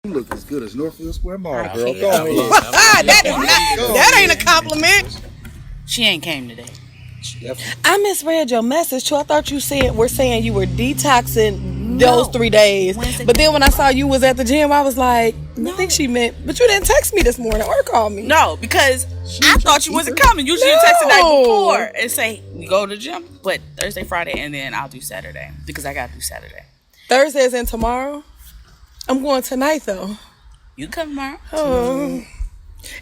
You look as good as Northfield Square Mall, girl. Go ahead. That ain't a compliment. She ain't came today. I misread your message too. I thought you were saying you were detoxing those 3 days. But then when I saw you was at the gym, I was like, I think she meant. But you didn't text me this morning or call me. No, because I thought you wasn't coming. Usually you text the night before and say we go to the gym. But Thursday, Friday, and then I'll do Saturday because I gotta do Saturday. Thursdays and tomorrow. I'm going tonight though. You come tomorrow. Oh.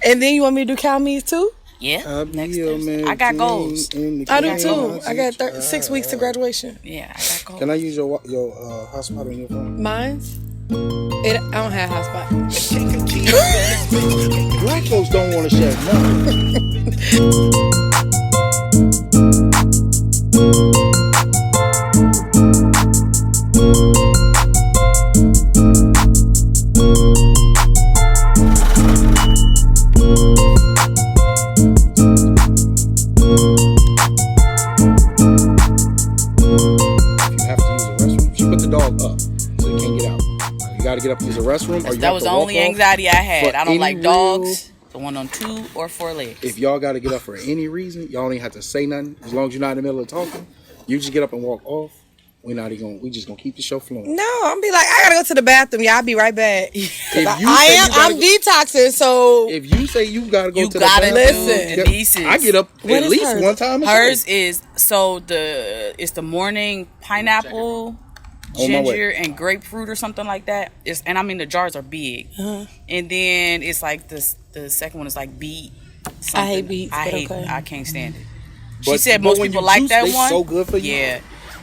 And then you want me to do cow meets too? Yeah, next Thursday. I got goals. I do too. I got 6 weeks to graduation. Yeah, I got goals. Can I use your hotspot on your phone? Mine's? I don't have hotspot. Black folks don't want to share nothing. To get up to use the restroom, or that was the only anxiety I had. I don't like dogs. The one on 2 or 4 legs. If y'all got to get up for any reason, y'all ain't have to say nothing. As long as you're not in the middle of talking, you just get up and walk off. We just gonna keep the show flowing. No, I'm be like, I gotta go to the bathroom. Yeah, I'll be right back. I'm detoxing, so if you say you gotta go to the bathroom, listen. I get up at least one time. Hers is it's the morning pineapple, ginger and grapefruit or something like that. And I mean the jars are big. And then it's like the second one is like beet. Something. I hate beets. I can't stand it. She said most people like that one. So good for you. Yeah.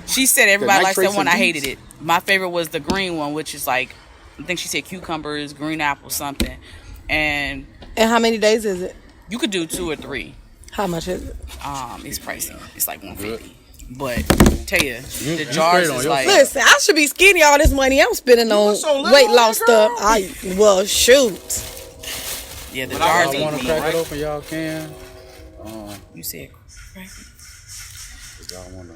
She said everybody likes that one. I hated it. My favorite was the green one, which is like, I think she said cucumbers, green apple, something. And how many days is it? You could do 2 or 3. How much is it? It's pricey. It's like $150. But tell you, the jars is like. Listen, I should be skinny all this money I'm spending on weight loss stuff. Shoot. Yeah, the jars. Y'all want to crack it open? Y'all can. You said crack it. Y'all want to?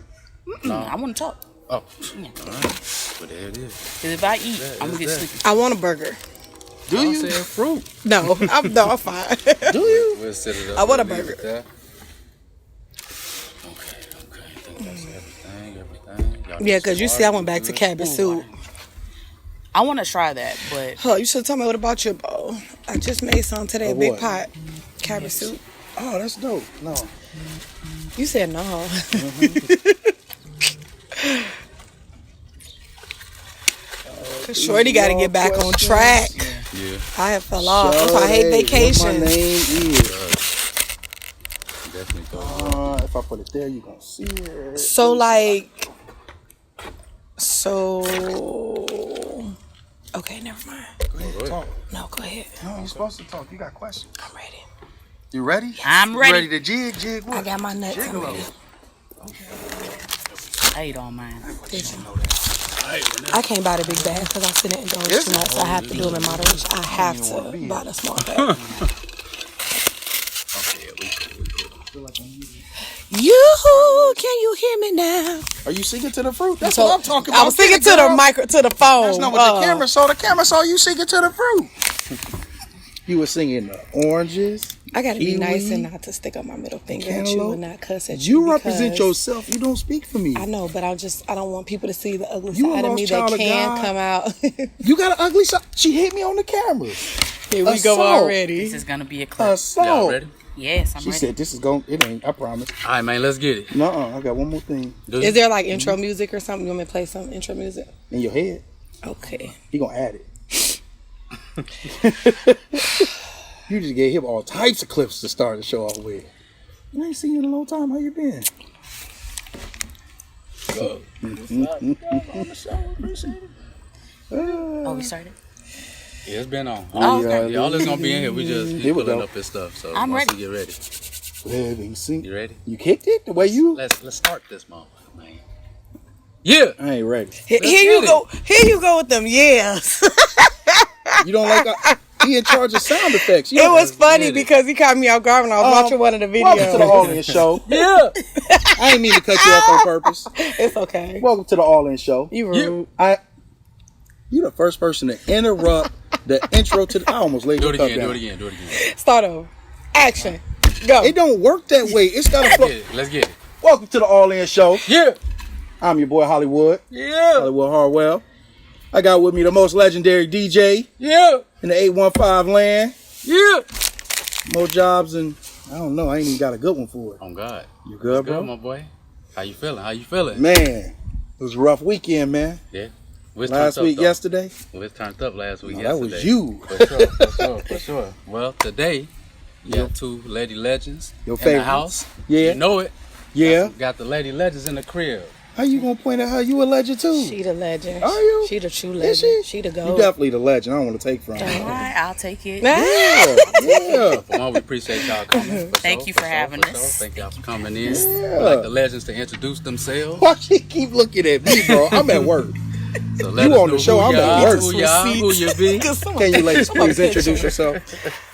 No, I want to talk. Oh, yeah. All right. But there it is. Because if I eat, I'm gonna get sleepy. I want a burger. Do you? Say fruit. No, I'm fine. Do you? We'll set it up. I want a burger. Okay. I think that's everything. Yeah, because you see, I went back to cabbage soup. I want to try that, but you should tell me what about your bowl. I just made some today, a big pot cabbage soup. Oh, that's dope. No. You said no. Cause Shorty got to get back on track. Yeah. I have fell off. That's why I hate vacations. What my name is. Definitely. If I put it there, you gonna see it. Okay, never mind. Go ahead, talk. No, go ahead. No, you're supposed to talk. You got questions. I'm ready. You ready? I'm ready. You ready to jig what? I got my nuts. I'm ready. I ate all mine. I can't buy the big bag because I sit and indulge too much. So I have to do them in moderation. I have to buy the small bag. Can you hear me now? Are you singing to the fruit? That's what I'm talking about. I was singing to the phone. That's not what the camera saw. The camera saw you singing to the fruit. You were singing the oranges. I gotta be nice and not to stick up my middle finger at you and not cuss at you. You represent yourself. You don't speak for me. I know, but I don't want people to see the ugly side of me that can come out. You got an ugly side. She hit me on the camera. Here we go already. This is gonna be a clip. Y'all ready? Yes, I'm ready. She said this is going. It ain't. I promise. All right, man. Let's get it. I got one more thing. Is there like intro music or something? You want me to play some intro music? In your head. Okay. He gonna add it. You just gave him all types of clips to start the show off with. I ain't seen you in a long time. How you been? We started? Yeah, it's been on. Okay. Y'all is gonna be in here. We just pulling up his stuff. So I'm ready. You get ready. You ready? You kicked it the way you. Let's start this motherfucker, man. Yeah. I ain't ready. Here you go. Here you go with them. Yes. You don't like. He in charge of sound effects. It was funny because he caught me off guard when I was watching one of the videos. Welcome to the All In Show. Yeah. I ain't mean to cut you off on purpose. It's okay. Welcome to the All In Show. You rude. You the first person to interrupt The intro to the... I almost laid Do the it cup again, down. do it again, do it again. Start over. Action. Go. It don't work that way. It's got to flow. Let's get it. Welcome to the All In Show. Yeah. I'm your boy Hollywood. Yeah. Hollywood Harwell. I got with me the most legendary DJ Yeah. in the 815 land. Yeah. More jobs and I don't know. I ain't even got a good one for it. Oh, God. You good, bro? Good, my boy. How you feeling? How you feeling? Man, it was a rough weekend, man. Yeah. Last week, yesterday. Well, it's turned up last week, No, yesterday. that was you. For sure. Well, today, you got two lady legends Your in the favorites. house. Yeah. You know it. Yeah. Got the lady legends in the crib. How you gonna point at her? You a legend too. She the legend. Are you? She the true Is legend. she? She the You goat. definitely the legend. I don't want to take from All her. right, I'll take it. Yeah. For one, we appreciate y'all coming. Thank you for having us. Thank y'all for coming in. Yeah. We'd like the legends to introduce themselves. Why she keep looking at me, bro? I'm at work. So let You us on the know show, who I'm at y'all, work. who y'all, who you be. Can you ladies please introduce yourself?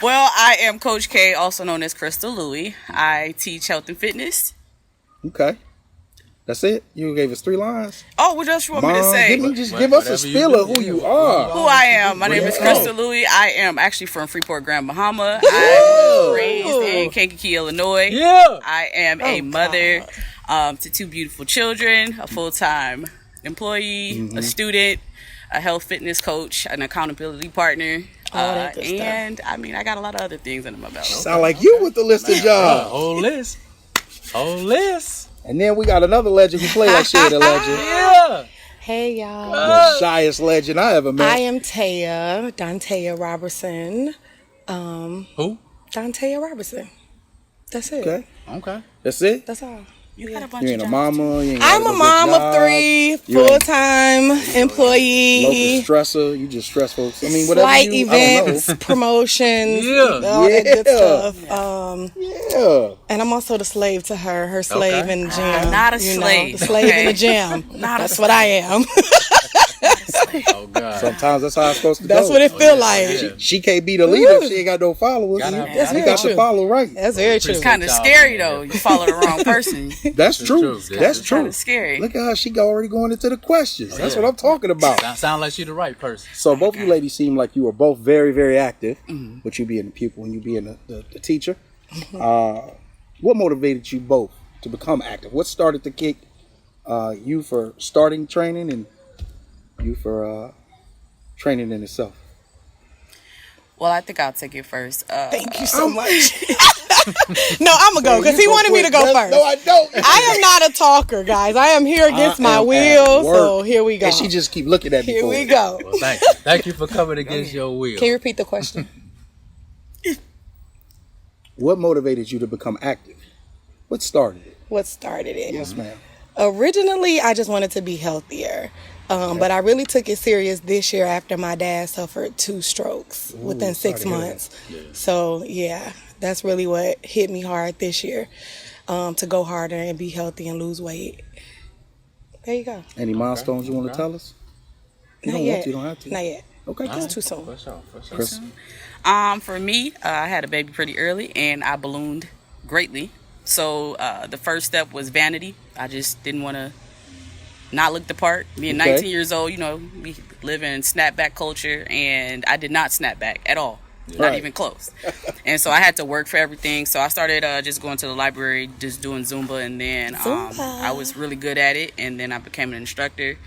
Well, I am Coach K, also known as Krystal Luie. I teach health and fitness. Okay. That's it? You gave us 3 lines? Oh, what else you want me to Mom, say? give us a Whatever you spiel do, of who yeah. you are. Who I am. My name is Yeah. Krystal Luie. I am actually from Freeport, Grand Bahama. I was raised in Kankakee, Illinois. Yeah. I am a mother to 2 beautiful children, a full-time employee, a student, a health fitness coach, an accountability partner. All that good stuff. And I mean, I got a lot of other things under my belt. Sound like you with the list of jobs. Whole list. Whole list. And then we got another legend who play like she ain't a legend. Yeah. Hey y'all. The shyest legend I ever met. I am Taya, DanTaya Robertson. Who? DanTaya Robertson. That's it. Okay. Okay. That's it? That's all. You got a bunch You of ain't a jobs. mama. You ain't I'm got a good mom job, of 3, You ain't full-time Local employee. stressor. You just stress folks. I mean, whatever Slight you, I don't events, promotions, Yeah. all that good Yeah. stuff. know. Yeah. And I'm also the slave to her slave in the gym. Not a you know, slave, the slave in okay? the gym. Not a That's what I am. Oh, God. Sometimes that's how it's supposed to That's go. what it feel yeah. like. Yeah. She can't be the leader if she ain't got no followers. Gotta have- You That's very got to true. follow right. That's very true. Appreciate Kind of y'all scary being though. here. You follow the wrong person. That's true. true. That's Kind true. of scary. Look at her. She already going into the questions. That's yeah. what I'm talking about. Sound like she the right person. So both you ladies seem like you are both very, very active. With you being the pupil and you being the teacher. What motivated you both to become active? What started to kick you for starting training and you for training in itself? Well, I think I'll take it first. Thank you so much. No, I'm going to go because he wanted me to go first. No, I don't. I am not a talker, guys. I am here against my am will. at work. So here we go. And she just keep looking at me. Here for we it. go. Well, thank you. Thank you for coming against your will. Can you repeat the question? What motivated you to become active? What started it? What started it? Yes, ma'am. Originally, I just wanted to be healthier. But I really took it serious this year after my dad suffered 2 strokes within 6 sorry to hear months. So, yeah, that's really what hit me hard this year, to go harder and be healthy and lose weight. There you go. Any milestones you want to tell us? You Not don't yet. want to. You don't have to. Not yet. Okay, It's cool. too soon. For sure. For sure. Chris. For me, I had a baby pretty early and I ballooned greatly. So the first step was vanity. I just didn't want to not look the part. Being Okay. 19 years old, you know, we live in snapback culture and I did not snap back at all. Not Right. even close. And so I had to work for everything. So I started just going to the library, just doing Zumba. And then Zumba. I was really good at it. And then I became an instructor.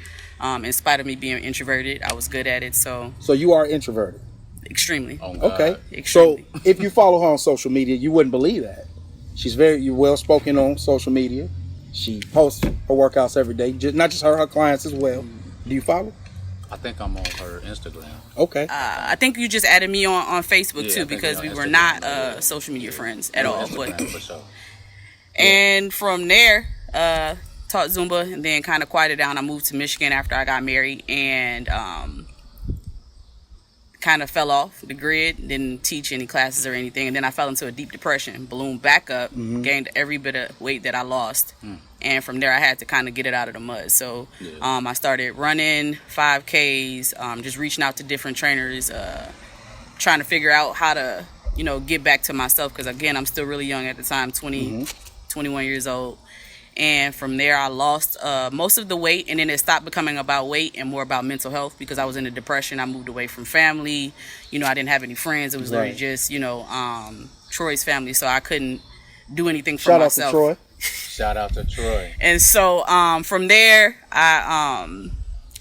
In spite of me being introverted, I was good at it. So So you are introverted. extremely. Oh, God. Okay. Extremely. So if you follow her on social media, you wouldn't believe that. She's very well spoken on social media. She posts her workouts every day. Not just her clients as well. Do you follow? I think I'm on her Instagram. Okay. I think you just added me on Facebook Yeah, I too think because we we on were Instagram, not yeah. social media friends at all. But Instagram, for sure. and from there, taught Zumba and then kind of quieted down. I moved to Michigan after I got married and kind of fell off the grid. Didn't teach any classes or anything, and then I fell into a deep depression. Ballooned back up, gained every bit of weight that I lost, and from there I had to kind of get it out of the mud. So I started running 5Ks, just reaching out to different trainers, trying to figure out how to, get back to myself because again I'm still really young at the time, 20, 21 years old. And from there, I lost most of the weight, and then it stopped becoming about weight and more about mental health because I was in a depression. I moved away from family. You know, I didn't have any friends. It was literally just, you know, Troy's family, so I couldn't do anything for myself. Shout out to Troy. Shout out to Troy. And so from there, I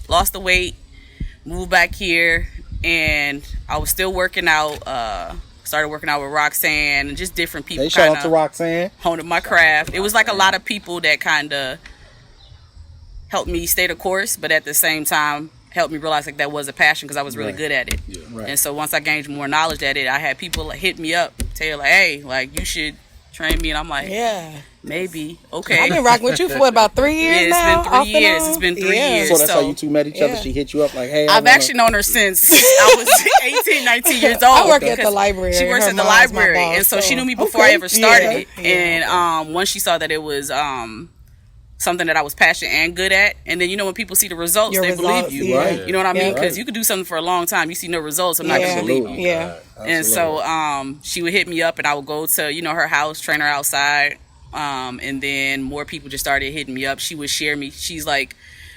lost the weight, moved back here, and I was still working out. Started working out with Roxanne and just different people. Hey, shout out to Roxanne. Honing my craft. It was like a lot of people that kind of helped me stay the course, but at the same time helped me realize like that was a passion because I was really good at it. Yeah. Right. And so once I gained more knowledge at it, I had people like, hit me up, tell like, hey, like you should train me, and I'm like, Yeah. maybe, okay. I've been rocking with you for what, about 3 years now? It's been 3 years. It's been 3 years. So that's how you two met each other? Yeah. She hit you up like, hey, I've actually known her since I was 18, 19 years old. I work at the library. She works Her at the mom's my library. boss, And so she so- knew me before I ever started it. Yeah. And once she saw that it was something that I was passionate and good at, and then, you know, when people see the results, Your they results, believe you. yeah. Right. You know what I mean? Yeah. Because you could do something for a long time. You see no results, I'm not going to believe you. Yeah. And so she would hit me up, and I would go to, you know, her house, train her outside. And then more people just started hitting me up. She would share me. She's like,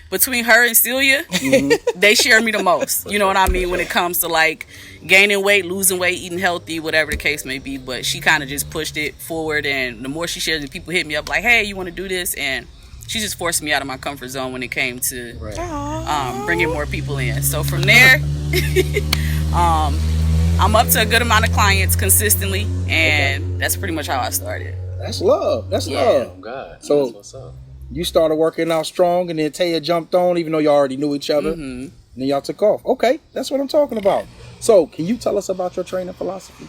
between her and Celia, they share me the most. You know what I mean? When it comes to like gaining weight, losing weight, eating healthy, whatever the case may be. But she kind of just pushed it forward. And the more she shares it, people hit me up like, hey, you want to do this? And she just forced me out of my comfort zone when it came to bringing more people in. So from there, I'm up to a good amount of clients consistently. And that's pretty much how I started. That's love. That's Oh love. God. So- That's what's up. You started working out strong, and then Taya jumped on, even though you already knew each other. And then y'all took off. Okay, that's what I'm talking about. So, can you tell us about your training philosophy?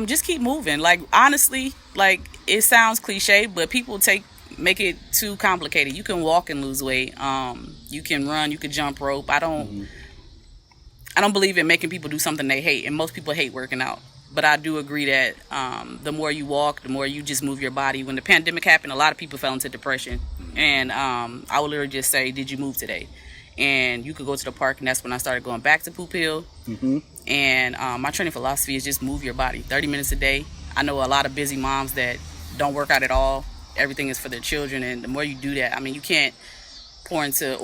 Just keep moving. Like, honestly, like, it sounds cliche, but people make it too complicated. You can walk and lose weight. You can run, you can jump rope. I don't believe in making people do something they hate, and most people hate working out. But I do agree that the more you walk, the more you just move your body. When the pandemic happened, a lot of people fell into depression. And I would literally just say, did you move today? And you could go to the park, and that's when I started going back to Poop Hill. And my training philosophy is just move your body 30 minutes a day. I know a lot of busy moms that don't work out at all. Everything is for their children. And the more you do that, I mean, you can't pour into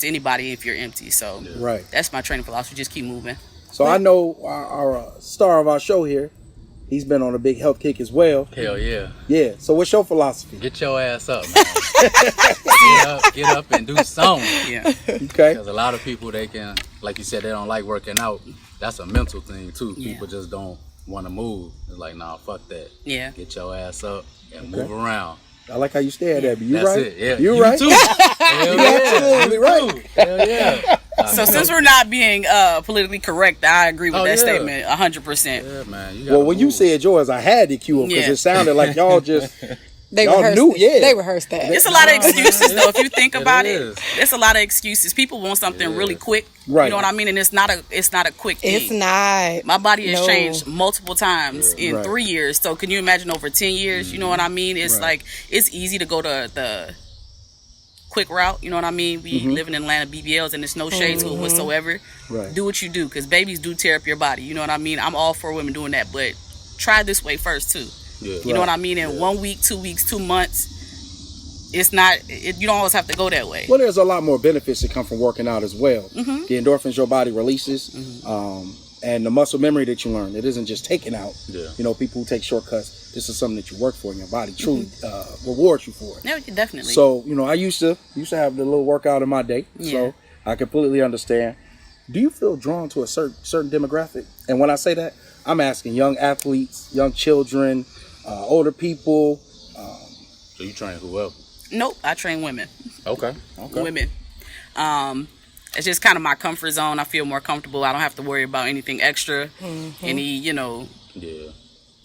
anybody if you're empty. So Right. that's my training philosophy. Just keep moving. So, I know our star of our show here, he's been on a big health kick as well. Hell yeah. Yeah. So, what's your philosophy? Get your ass up, man. Get up and do something. Yeah. Okay. Because a lot of people, they can, like you said, they don't like working out. That's a mental thing too. Yeah. People just don't want to move. It's like, nah, fuck that. Yeah. Get your ass up and move around. I like how you stared at me. You That's right? it. Yeah. You right? Too. Hell yeah. absolutely right. Hell yeah. So since we're not being politically correct, I agree with that statement 100%. Yeah, man. Well, when you said yours, I had to cue him because Yeah. it sounded like y'all just They y'all rehearsed knew, it. yeah. They rehearsed that. It's a lot of excuses though. If you think about it, is. there's a lot of excuses. People want something really quick. Right. You know what I mean? And it's not a quick thing. It's not. My body has No. changed multiple times in Right. 3 years. So can you imagine over 10 years? You know what I mean? It's like, it's easy to go to the quick route. You know what I mean? We live in Atlanta, BBLs, and there's no shade to it whatsoever. Right. Do what you do, because babies do tear up your body. You know what I mean? I'm all for women doing that, but try this way first too. Yeah. You know what I mean? In 1 week, 2 weeks, 2 months, it's not. You don't always have to go that way. Well, there's a lot more benefits that come from working out as well. The endorphins your body releases, and the muscle memory that you learn. It isn't just taken out. Yeah. You know, people who take shortcuts, this is something that you work for, and your body truly rewards you for it. Yeah, definitely. So, you know, I used to have the little workout in my day. Yeah. So I completely understand. Do you feel drawn to a certain demographic? And when I say that, I'm asking young athletes, young children, older people. So you train whoever. Nope, I train women. Okay. Women. It's just kind of my comfort zone. I feel more comfortable. I don't have to worry about anything extra. Any, you know. Yeah.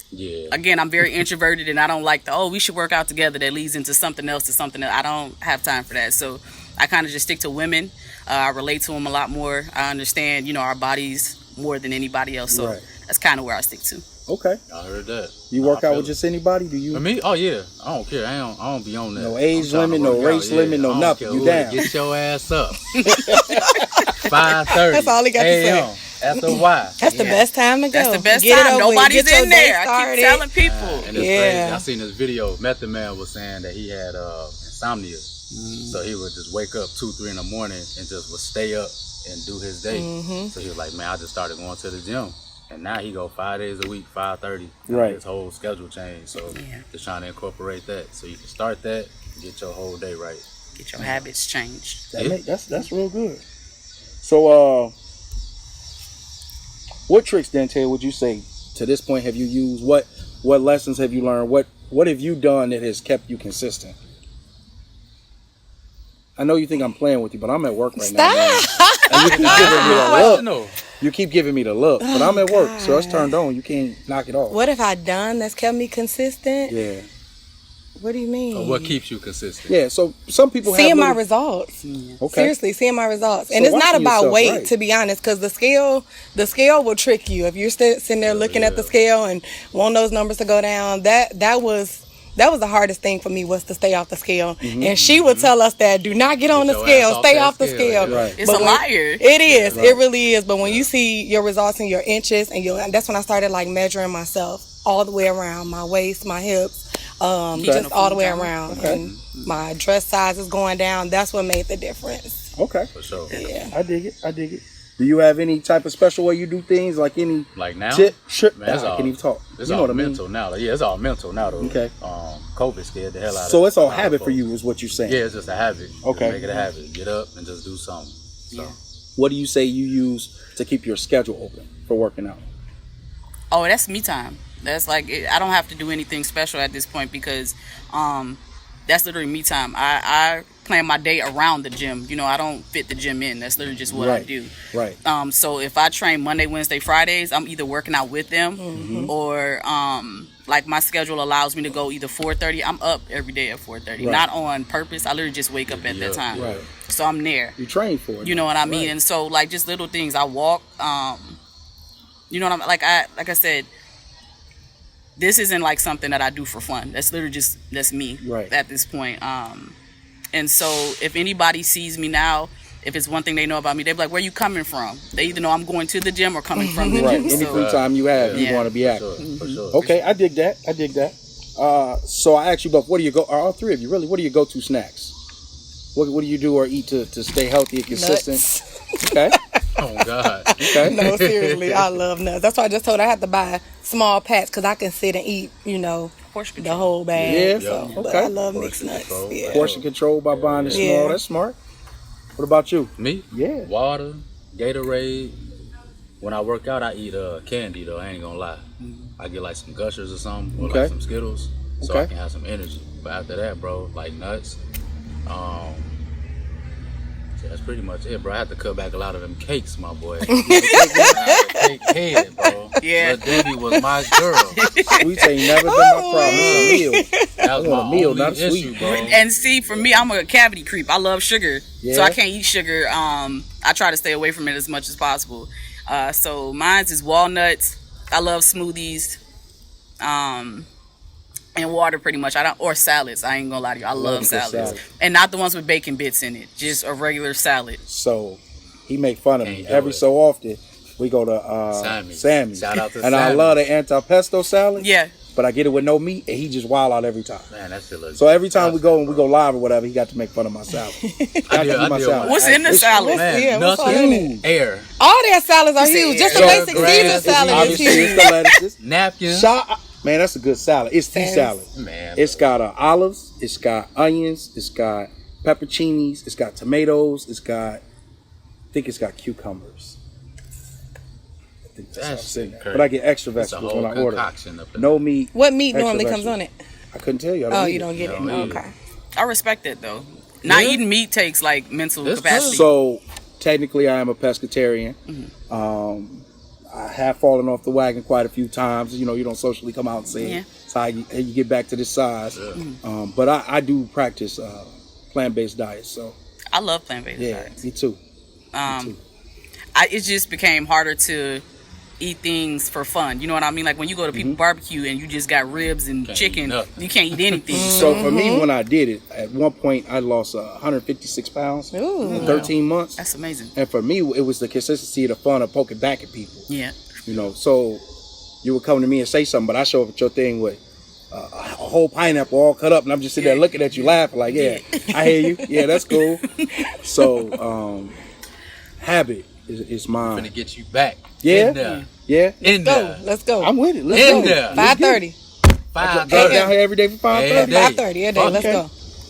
Yeah. Again, I'm very introverted, and I don't like we should work out together. That leads into something else to something else. I don't have time for that. So I kind of just stick to women. I relate to them a lot more. I understand, you know, our bodies more than anybody else. So that's kind of where I stick to. Okay. I heard that. You work I out feel with it. just anybody? Do you? For me? Oh yeah. I don't care. I don't be on that. No age I'm trying to limit, no work race limit, no I don't nothing. care You who down. Get your ass up. 5:30. That's all he got to say. a.m. After Y. That's the best time to go. That's the best Get it time. over with. Nobody's Get your in there. day I started. keep telling people. And it's Yeah. crazy. I seen this video. Method Man was saying that he had in insomnia. So he would just wake up 2, 3 in the morning and just would stay up and do his day. So he was like, man, I just started going to the gym. And now he go 5 days a week, 5:30. Right. His whole schedule changed. So just trying to incorporate that. So you can start that, get your whole day right. Get your habits changed. That's real good. So, what tricks, DanTaya, would you say to this point have you used? What lessons have you learned? What have you done that has kept you consistent? I know you think I'm playing with you, but I'm at work right now. Man. And you keep giving me the look. You keep giving me the look, but I'm at work, so it's turned on. You can't knock it off. What have I done that's kept me consistent? Yeah. What do you mean? So what keeps you consistent? Yeah, so some people seeing have my results. Okay. Seriously, seeing my results. So And it's not watching about yourself, weight, right. to be honest, because the scale will trick you. If you're sitting there looking at the scale and want those numbers to go down, that was the hardest thing for me, was to stay off the scale. And she would tell us that, do not get on the scale, stay off the scale. Right. It's a liar. It is. Right. It really is. But when you see your results in your inches, and that's when I started like measuring myself all the way around, my waist, my hips, just all the way around. Okay. And my dress size is going down. That's what made the difference. Okay. For sure. Yeah. I dig it. Do you have any type of special way you do things, like any Like now? tip? Man, it's I all, can't even talk. It's You know all what I mean? mental now. Yeah, it's all mental now though. Okay. COVID scared the hell out of So it's all a lot of habit for folks. you, is what you're saying. Yeah, it's just a habit. Okay. Just make it a habit. Get up and just do something. So. What do you say you use to keep your schedule open for working out? Oh, that's me time. That's like, I don't have to do anything special at this point, because that's literally me time. I plan my day around the gym. You know, I don't fit the gym in. That's literally just what I do. Right. So if I train Monday, Wednesday, Fridays, I'm either working out with them or like my schedule allows me to go either 4:30. I'm up every day at 4:30. Right. Not on purpose. I literally just wake up at that time. Right. So I'm there. You train for it. You know what I mean? Right. And so like just little things. I walk. You know what I'm like I said. This isn't like something that I do for fun. That's literally that's me at this point. And so if anybody sees me now, if it's one thing they know about me, they're like, where you coming from? They either know I'm going to the gym or coming from the Right. gym. Any So, free time you have, you want to be active. For sure. Okay, I dig that. So I asked you both, what do you go? All three of you, really? What do you go to snacks? What do you do or eat to stay healthy and consistent? Nuts. Okay. Oh God. Okay. No, seriously, I love nuts. That's why I just told her I have to buy small packs, because I can sit and eat, portion the control. whole bag. Yeah. So, but Okay. I love mixed Portion nuts. control. Yeah. Portion control by buying it small. Yeah. That's smart. What about you? Me? Yeah. Water, Gatorade. When I work out, I eat candy though. I ain't gonna lie. I get like some Gushers or something, or Okay. like some Skittles, so Okay. I can have some energy. But after that, bro, like nuts. So that's pretty much it, bro. I have to cut back a lot of them cakes, my boy. Cake head, bro. Yeah. Lil Debbie was my girl. Sweets ain't never been my problem. It's a meal. That was I want my a meal, only not a issue, sweet. bro. And see, for me, I'm a cavity creep. I love sugar, Yeah. so I can't eat sugar. I try to stay away from it as much as possible. So mine's is walnuts. I love smoothies, and water pretty much. Or salads. I ain't gonna lie to you. I love a good salads, salad. and not the ones with bacon bits in it. Just a regular salad. So he make fun of me Can't do every it. so often. We go to Sammy's. Shout out to and I Sammy. love the anti-pesto salad. Yeah. But I get it with no meat, and he just wild out every time. Man, that shit looks So every time we go live or whatever, he got to make fun of my salad. I did my salad. one. What's in the salad? Man, what's all in nothing. Air. All their salads are huge. Just the air, basic grass, Caesar salad is Obviously, huge. it's the lettuces. Napkins. Man, that's a good salad. It's the Thanks. salad. Man. It's got olives. It's got onions. It's got pepperoncinis. It's got tomatoes. I think it's got cucumbers. I think that's That's what's in there. crazy. But I get extra It's a vegetables whole when I order. concoction up in No meat. What meat extra normally comes vegetables. on it? I couldn't tell you. I Oh, eat you it. don't get it. No, Okay. I respect it though. Not Yeah. eating meat takes like mental It's capacity. good. So technically, I am a pescatarian. I have fallen off the wagon quite a few times. You don't socially come out and say Yeah. it. It's how you get back to this size. But I do practice plant-based diets. So I love plant-based yeah, diets. me too. It just became harder to eat things for fun. You know what I mean? Like when you go to people barbecue and you just got ribs and Can't chicken, eat nothing. you can't eat anything. So for me, when I did it, at one point I lost 156 pounds in 13 months. That's amazing. And for me, it was the consistency, the fun of poking back at people. Yeah. So you would come to me and say something, but I show up at your thing with a whole pineapple all cut up, and I'm just sitting there looking at you laughing like, yeah, I hear you. Yeah, that's cool. So, habit is mine. I'm gonna get you back. Yeah? In there. Yeah? In there. Let's go. I'm with it. Let's In go. there. 5:30. I drive down here every day for 5:30. Every day. 5:30 every day. Let's Okay. go.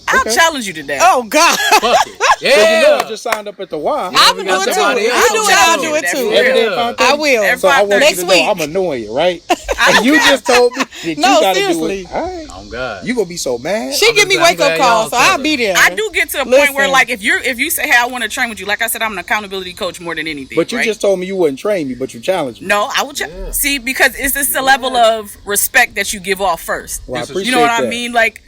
I'll Okay. challenge you to that. Oh God. Fuck it. So you know Yeah. I just signed up at the Y. I would we do got it too. somebody else You do it, I'll do it That's too. real. Every day Yeah. at 5:30. I will. Every So I want you Next to week. know I'm annoying you, right? And you just told me that you No, gotta seriously. do it. All right. Oh God. You gonna be so mad. She give me I'm wake up glad calls, so y'all I'll be there. I do get to a point where, Listen. like, if you say, "Hey, I want to train with you," like I said, I'm an accountability coach more than anything. But you right? just told me you wouldn't train me, but you challenged me. No, I will see, because it's just the level of respect that you give off first. Well, I You know appreciate You know what I that. mean? Like,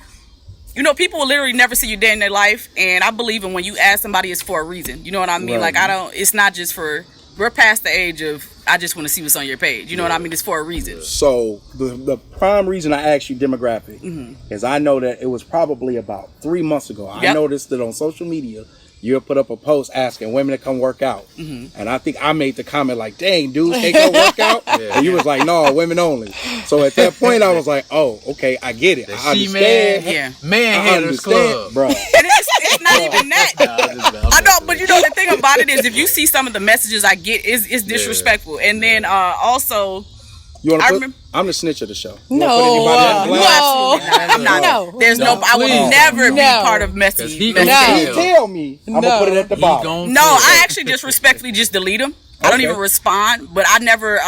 people will literally never see you day in their life, and I believe in when you ask somebody, it's for a reason. You know what I mean? Right. Like, it's not just for. We're past the age of I just want to see what's on your page. You know what I mean? It's for a reason. So the prime reason I asked you demographic is I know that it was probably about 3 months ago. I Yep. noticed that on social media you put up a post asking women to come work out, and I think I made the comment like, "Dang, dudes can't go work out," and you was like, "No, women only." So at that point I was like, "Oh, okay, I get it. The I she-man, understand." Yeah. man I haters club. understand, bro. And it's not even that. I know, but you know the thing about it is, if you see some of the messages I get, it's disrespectful. And then also, You want I to put? remember- I'm the snitch of the show. No, You wanna put anybody on no. blast? I'm not. No. There's no. I would Please. never be No. part of 'Cause messy. he messy. gonna If you tell me, I'm gonna put it at the He bottom. gon' No, tell. I actually just respectfully just delete them. I don't Okay. even respond, but I never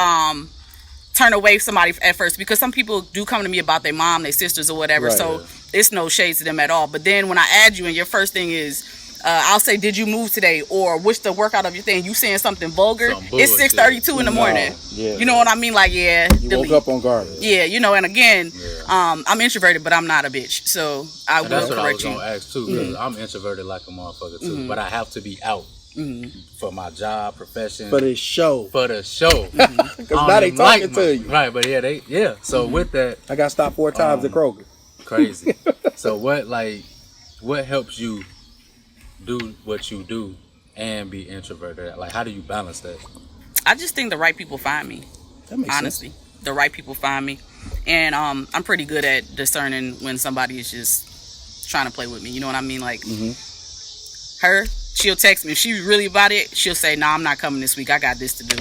turn away somebody at first, because some people do come to me about their mom, their sisters, or whatever. Right. So it's no shade to them at all. But then when I add you, and your first thing is, I'll say, "Did you move today?" or "What's the workout of your thing?" You saying something vulgar? Some It's bullshit. 6:32 in the morning. Yeah. You know what I mean? Like, yeah, You delete. woke up on garbage. Yeah, and again, I'm introverted, but I'm not a bitch, so I will That's what I was correct you. gonna ask too. 'Cause I'm introverted like a motherfucker too, but I have to be out for my job, profession, For this show. for the show. Because now they talking to you. Right, but yeah. So with that, I got stopped 4 times at Kroger. crazy. So what helps you do what you do and be introverted? Like, how do you balance that? I just think the right people find me. That makes Honestly, the right people find me, and I'm pretty good at discerning when somebody is just trying to play with me. You know what I mean? Like, her, she'll text me if she's really about it. She'll say, "Nah, I'm not coming this week. I got this to do,"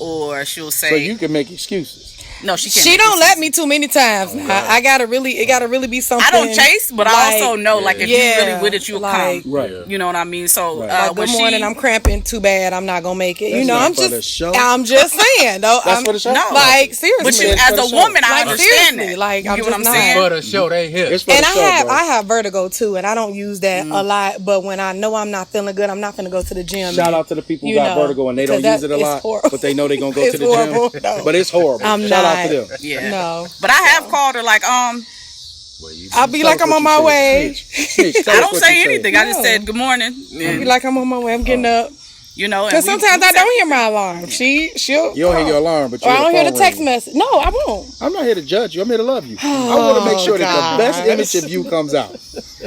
or she'll say, So you can make excuses. "No, she can't." She make don't this let me too many times. I gotta really, it gotta really be something. I don't chase, but I also know, like, if you really with it, you'll like, come. Right. You know what I mean? So, Right. Like, when good morning, she, I'm cramping. Too bad, I'm not gonna make it. That's You know, not I'm for the just, show. I'm just saying though. That's I'm, for the show? No. Like seriously, but you, It's as for the a show. woman, I Like, understand seriously, that. like, you I'm get what just I'm not. saying? For the show, they here. It's for and the show, bro. I have vertigo too, and I don't use that a lot. But when I know I'm not feeling good, I'm not gonna go to the gym. Shout out to the people who You got know, vertigo and they don't 'cause use it a it's lot, horrible. but they know they're going to go It's to the horrible. gym. No. But it's horrible. I'm Shout out not. to them. Yeah. No, But I have called her, like, Well, you I'll be Tell like us I'm what on you my said. way. Snitch, tell I us don't what say you said. anything. I just No. said good morning. I'll be And, like I'm on my way. I'm getting up. you know, and Because we- sometimes we I said- don't hear my alarm. She'll. You don't hear your alarm, but you Or I hear don't the hear the phone text ring. message. No, I won't. I'm not here to judge you. I'm here to love you. I want to make sure that the best gosh. image of you comes out.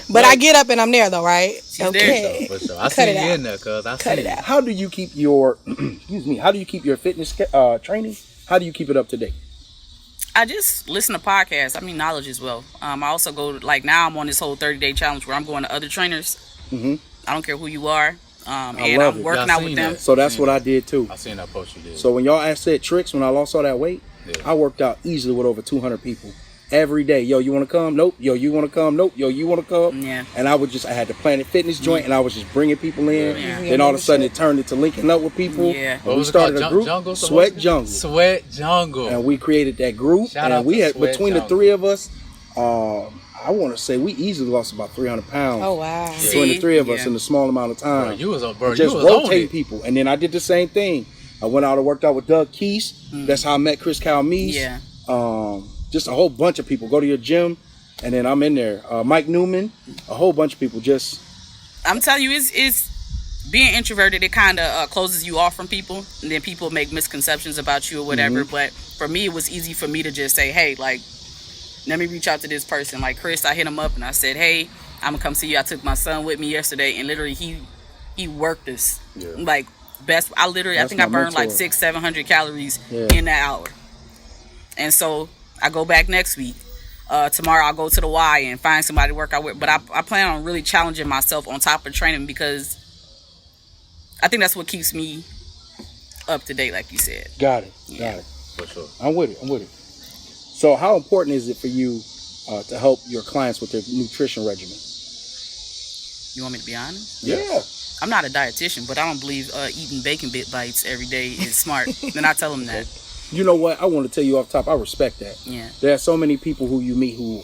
But I get up and I'm there though, right? there. Okay. For sure. I Cut seen it you out. in there, cuz. I Cut seen it you. out. How do you keep your, excuse me, how do you keep your fitness training? How do you keep it up to date? I just listen to podcasts. I mean, knowledge as well. I also go to, like, now I'm on this whole 30-day challenge where I'm going to other trainers. Mhm. I don't care who you are. And love I'm it. working Y'all out with seen them. that? So that's what I did too. I seen that post you did. So when y'all said tricks, when I lost all that weight, I worked out easily with over 200 people. Every day, yo, you want to come? Nope. Yo, you want to come? Nope. Yo, you want to come? Yeah. And I had the Planet Fitness joint, and I was just bringing people in. Yeah. Then all of a sudden, it turned into linking up with people. Yeah. And What we was it called? started a group, Jungle? Sweat Jungle, Sweat Jungle. and we created that group. Shout and out we to had Sweat between the Jungle. three of us, I want to say we easily lost about 300 pounds. Oh wow. Between the three of us Yeah. in a small amount of time. Bro, you was on, bro. just you was on rotate it. people. And then I did the same thing. I went out and worked out with Doug Keese. That's how I met Krystal Meese. Yeah. Just a whole bunch of people. Go to your gym, and then I'm in there. Mike Newman, a whole bunch of people. Just I'm telling you, it's being introverted. It kind of closes you off from people, and then people make misconceptions about you or whatever. But for me, it was easy for me to just say, hey, like, let me reach out to this person. Like Chris, I hit him up and I said, hey, I'm gonna come see you. I took my son with me yesterday, and literally he worked us like best. I That's think I my burned like mentor. 600-700 calories Yeah. in that hour. And so I go back next week. tomorrow I'll go to the Y and find somebody to work out with. But I plan on really challenging myself on top of training because I think that's what keeps me up to date, like you said. Got it. For sure. I'm with it. So how important is it for you to help your clients with their nutrition regimen? You want me to be honest? Yeah. I'm not a dietitian, but I don't believe eating bacon bit bites every day is smart. Then I tell them that. You know what? I want to tell you off top, I respect that. Yeah. There are so many people who you meet who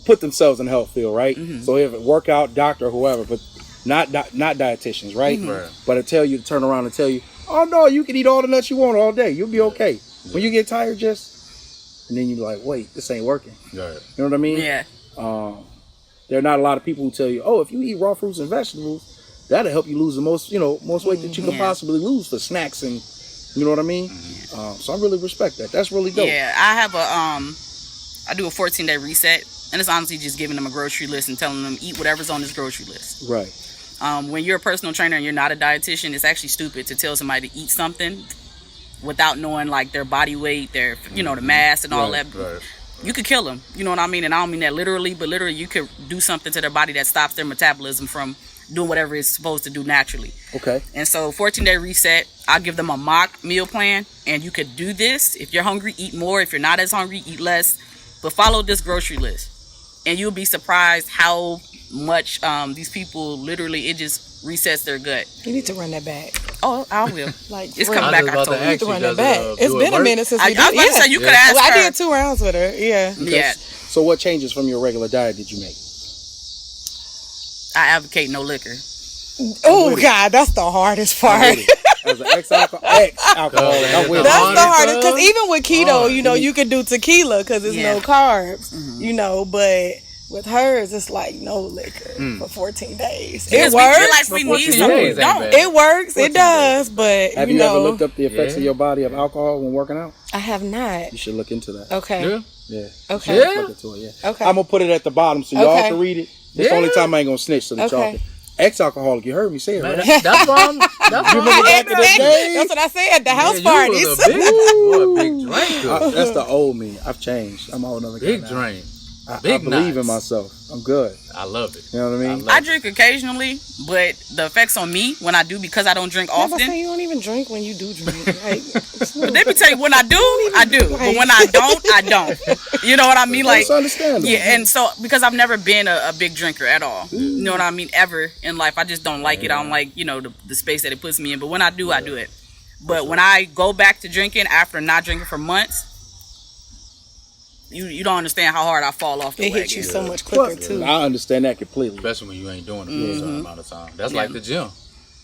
put themselves in the health field, right? So if it workout, doctor, whoever, but not dietitians, right? Right. But I tell you to turn around and tell you, oh no, you can eat all the nuts you want all day. You'll be okay. When you get tired, and then you're like, wait, this ain't working. Right. You know what I mean? Yeah. There are not a lot of people who tell you, oh, if you eat raw fruits and vegetables, that'll help you lose the most weight that you can possibly lose for snacks and, you know what I mean? So I really respect that. That's really dope. Yeah, I have I do a 14-day reset, and it's honestly just giving them a grocery list and telling them eat whatever's on this grocery list. Right. When you're a personal trainer and you're not a dietitian, it's actually stupid to tell somebody to eat something without knowing like their body weight, their the mass and all that. Right. You could kill them. You know what I mean? And I don't mean that literally, but literally you could do something to their body that stops their metabolism from doing whatever it's supposed to do naturally. Okay. And so 14-day reset, I'll give them a mock meal plan, and you could do this. If you're hungry, eat more. If you're not as hungry, eat less. But follow this grocery list. And you'll be surprised how much these people literally, it just resets their gut. You need to run that back. Oh, I will. Like, it's real. coming back October. You need to run that back. It's been a minute since we did. I was about to say, you could ask I her. did 2 rounds with her. Yeah. Okay. Yeah. So what changes from your regular diet did you make? I advocate no liquor. Oh God, that's the hardest part. As an ex-alcoholic, I'm with it. That's the hardest, because even with keto, you could do tequila because it's no carbs, but with hers, it's like no liquor for 14 days. Because It works. We feel like we need something. days ain't bad. It works. It does, but Have you ever looked up the effects of your body of alcohol when working out? I have not. You should look into that. Okay. Yeah. Yeah. Okay. You should look into it, yeah. Okay. I'm gonna put it at the bottom so y'all Okay. can read it. This the only time I ain't gonna snitch so that y'all can. Ex-alcoholic, you heard me say it, right? That's why I'm. You remember back in the day? That's what I said. The house You parties. was a big drinker. That's the old me. I've changed. I'm a whole nother guy Big now. drink. I Big believe in nights. myself. I'm good. I love it. You know what I mean? I drink occasionally, but the effects on me when I do, because I don't drink I was often. saying you don't even drink when you do drink. Like, But let me tell you, when I do, I do. But when I don't, I don't. You know what I mean? Like, That's understandable. yeah, and so because I've never been a big drinker at all. You know what I mean? Ever in life, I just don't like it. I don't like the space that it puts me in. But when I do, I do it. But when I go back to drinking after not drinking for months, you don't understand how hard I fall off the it wagon. hits you so much quicker too. I understand that completely. Especially when you ain't doing it for a certain amount of time. That's like the gym.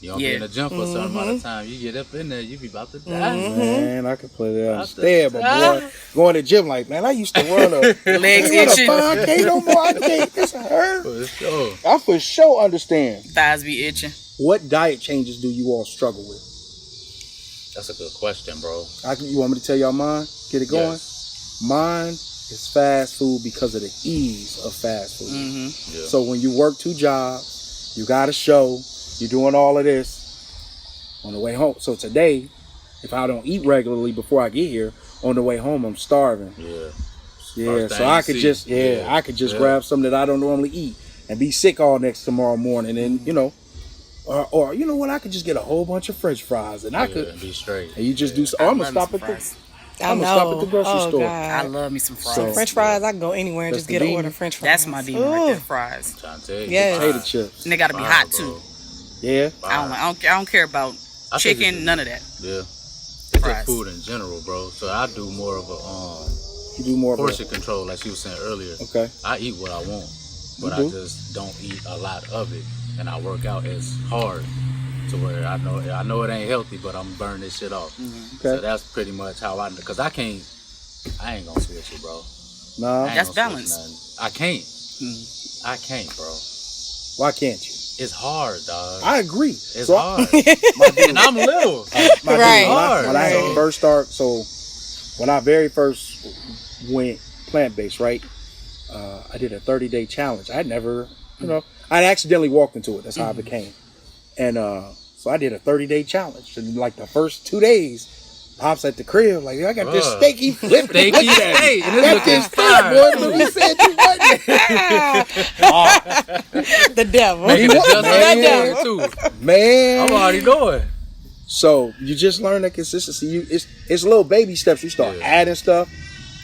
You don't be in the gym for a certain amount of time. You get up in there, you be about to die. Man, I completely understand, but boy, going to the gym like, man, I used to run a Legs run a itching. 5K no more. I can't. This hurt. For sure. I for sure understand. Thighs be itching. What diet changes do you all struggle with? That's a good question, bro. You want me to tell y'all mine? Get it going? Yes. Mine is fast food because of the ease of fast food. Yeah. So when you work 2 jobs, you got a show, you're doing all of this on the way home. So today, if I don't eat regularly before I get here, on the way home, I'm starving. Yeah. Yeah, First so thing I you could see. just grab something that I don't normally eat and be sick all next tomorrow morning, and or you know what, I could just get a whole bunch of French fries, and I could, and be straight. and you just do. I'm gonna stop at the grocery store. I love me some fries. So- French fries, I can go anywhere and That's just the get an demon. order French fries. That's my demon right there, fries. I'm trying to tell you. Yes. Potato chips. And they gotta be Fire, hot bro. too. Yeah. I don't care about I think chicken, it's- none of that. Yeah. It's Fries. just food in general, bro. So I do more of a You do more of portion control, like she was saying earlier. Okay. I eat what I want, but I do? just don't eat a lot of it, and I work out as hard to where I know it ain't healthy, but I'm burning this shit off. So Okay. that's pretty much how because I ain't gonna switch it, bro. Nah. I ain't That's gonna switch balance. nothing. I can't. I can't, bro. Why can't you? It's hard, dog. I agree. It's So hard. And I'm little. My Right. dude, when I had Right. first start, so when I very first went plant-based, right, I did a 30-day challenge. I'd never, I'd accidentally walked into it. That's how I became. And so I did a 30-day challenge. And like the first 2 days, Pops at the crib, like, I got this steak he flipped. Steak he ate. And That's this his fat boy. But we said you wasn't. The devil. Making Man. adjustments too. Man. I'm already knowing. So you just learn that consistency. It's little baby steps. You start adding stuff.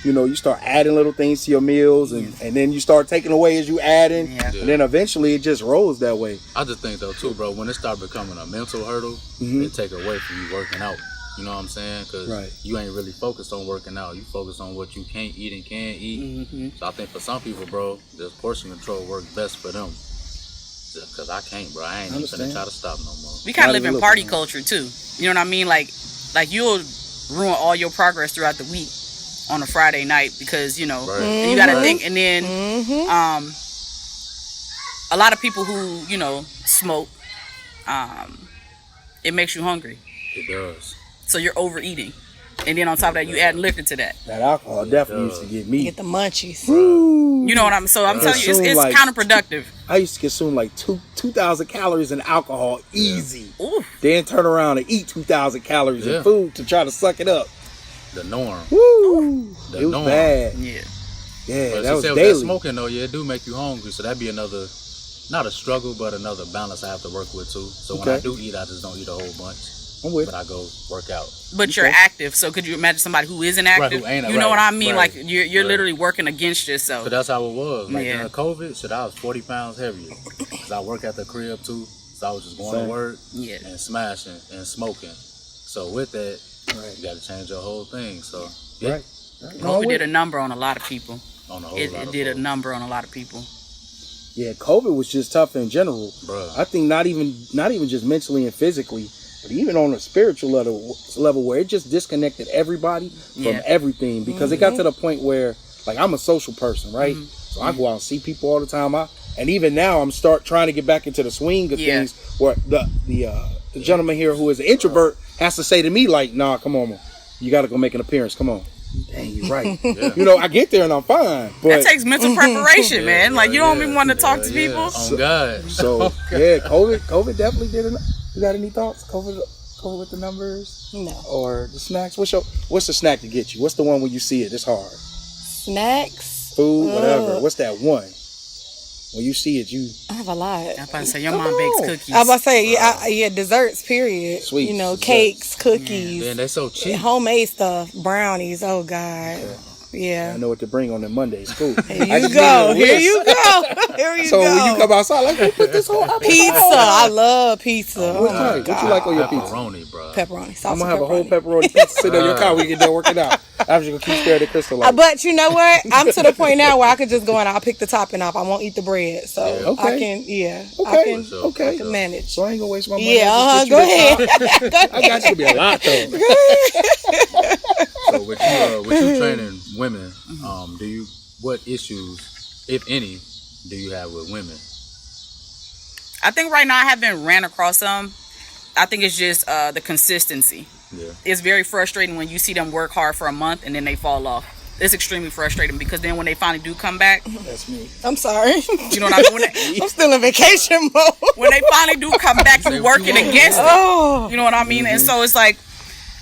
You know, you start adding little things to your meals, and then you start taking away as you adding, and then eventually it just rolls that way. I just think though too, bro, when it start becoming a mental hurdle, it take away from you working out. You know what I'm saying? Because you ain't really focused on working out. You focus on what you can't eat and can eat. So I think for some people, bro, this portion control works best for them. Because I can't, bro. I ain't even gonna try to stop no more. We kind of live in party culture too. You know what I mean? Like you'll ruin all your progress throughout the week on a Friday night because, you know, you got to think. And then a lot of people who, you know, smoke, it makes you hungry. It does. So you're overeating. And then on top of that, you add liquor to that. That alcohol definitely used to get me. Get the munchies. You know what I'm saying? So I'm telling you, it's like, counterproductive. I used to consume like 2,000 calories in alcohol easy. Ooh. Then turn around and eat 2,000 calories in food to try to suck it up. The norm. Woo! The It was norm. bad. Yeah. Yeah, But that was with daily. that smoking though, it do make you hungry. So that'd be another, not a struggle, but another balance I have to work with too. So when I do eat, I just don't eat a whole bunch. I'm with. But I go work out. But you're active, so could you imagine somebody who isn't active? Who ain't you know what I mean? right, Like you're literally working against yourself. So that's how it was. Like Yeah. during COVID, shit, I was 40 pounds heavier. Cause I work at the crib too. So I was just going to work and smashing and smoking. So with that, you got to change your whole thing. So COVID did a number on a lot of people. On a whole It lot of did a folks. number on a lot of people. Yeah, COVID was just tough in general. Bruh. I think not even just mentally and physically, but even on a spiritual level where it just disconnected everybody from everything, because it got to the point where, like, I'm a social person, right? So I go out and see people all the time. And even now I'm trying to get back into the swing of things where the gentleman here who is an introvert has to say to me, like, nah, come on, man. You got to go make an appearance. Come on. Dang, you're right. You know, I get there and I'm fine. But That takes mental preparation, man. Like you don't even want to talk to people. Oh God. So yeah, COVID definitely did enough. You got any thoughts? COVID with the numbers? No. Or the snacks? What's the snack to get you? What's the one when you see it? It's hard. Snacks. Food, whatever. What's that one? When you see it, I have a lot. I'm about to say your mom bakes cookies. I was about to say, desserts, period. Sweets, you know, desserts. cakes, cookies. Man, they so cheap. Homemade stuff, brownies. Oh God, yeah. I know what to bring on the Mondays. Cool. Here you go. Here you go. Here you So go. when you come outside, like, who put this whole Pizza. I love pizza. What you like on your pizza? Pepperoni, bro. Pepperoni. Sauce I'm gonna have and a whole pepperoni pizza sitting on your car when you get done working out. After you gonna keep staring at Krystal like. But you know what? I'm to the point now where I could just go and I'll pick the topping off. I won't eat the bread, so I can. I can manage. So I ain't gonna waste my money. Yeah, go ahead. I got you to be a lot though. So with you training women, what issues, if any, do you have with women? I think right now I haven't ran across some. I think it's just the consistency. Yeah. It's very frustrating when you see them work hard for a month and then they fall off. It's extremely frustrating because then when they finally do come back, That's me. I'm sorry. you know what I mean? I'm still in vacation mode. When they finally do come back, you're working against it. You know what I mean? And so it's like,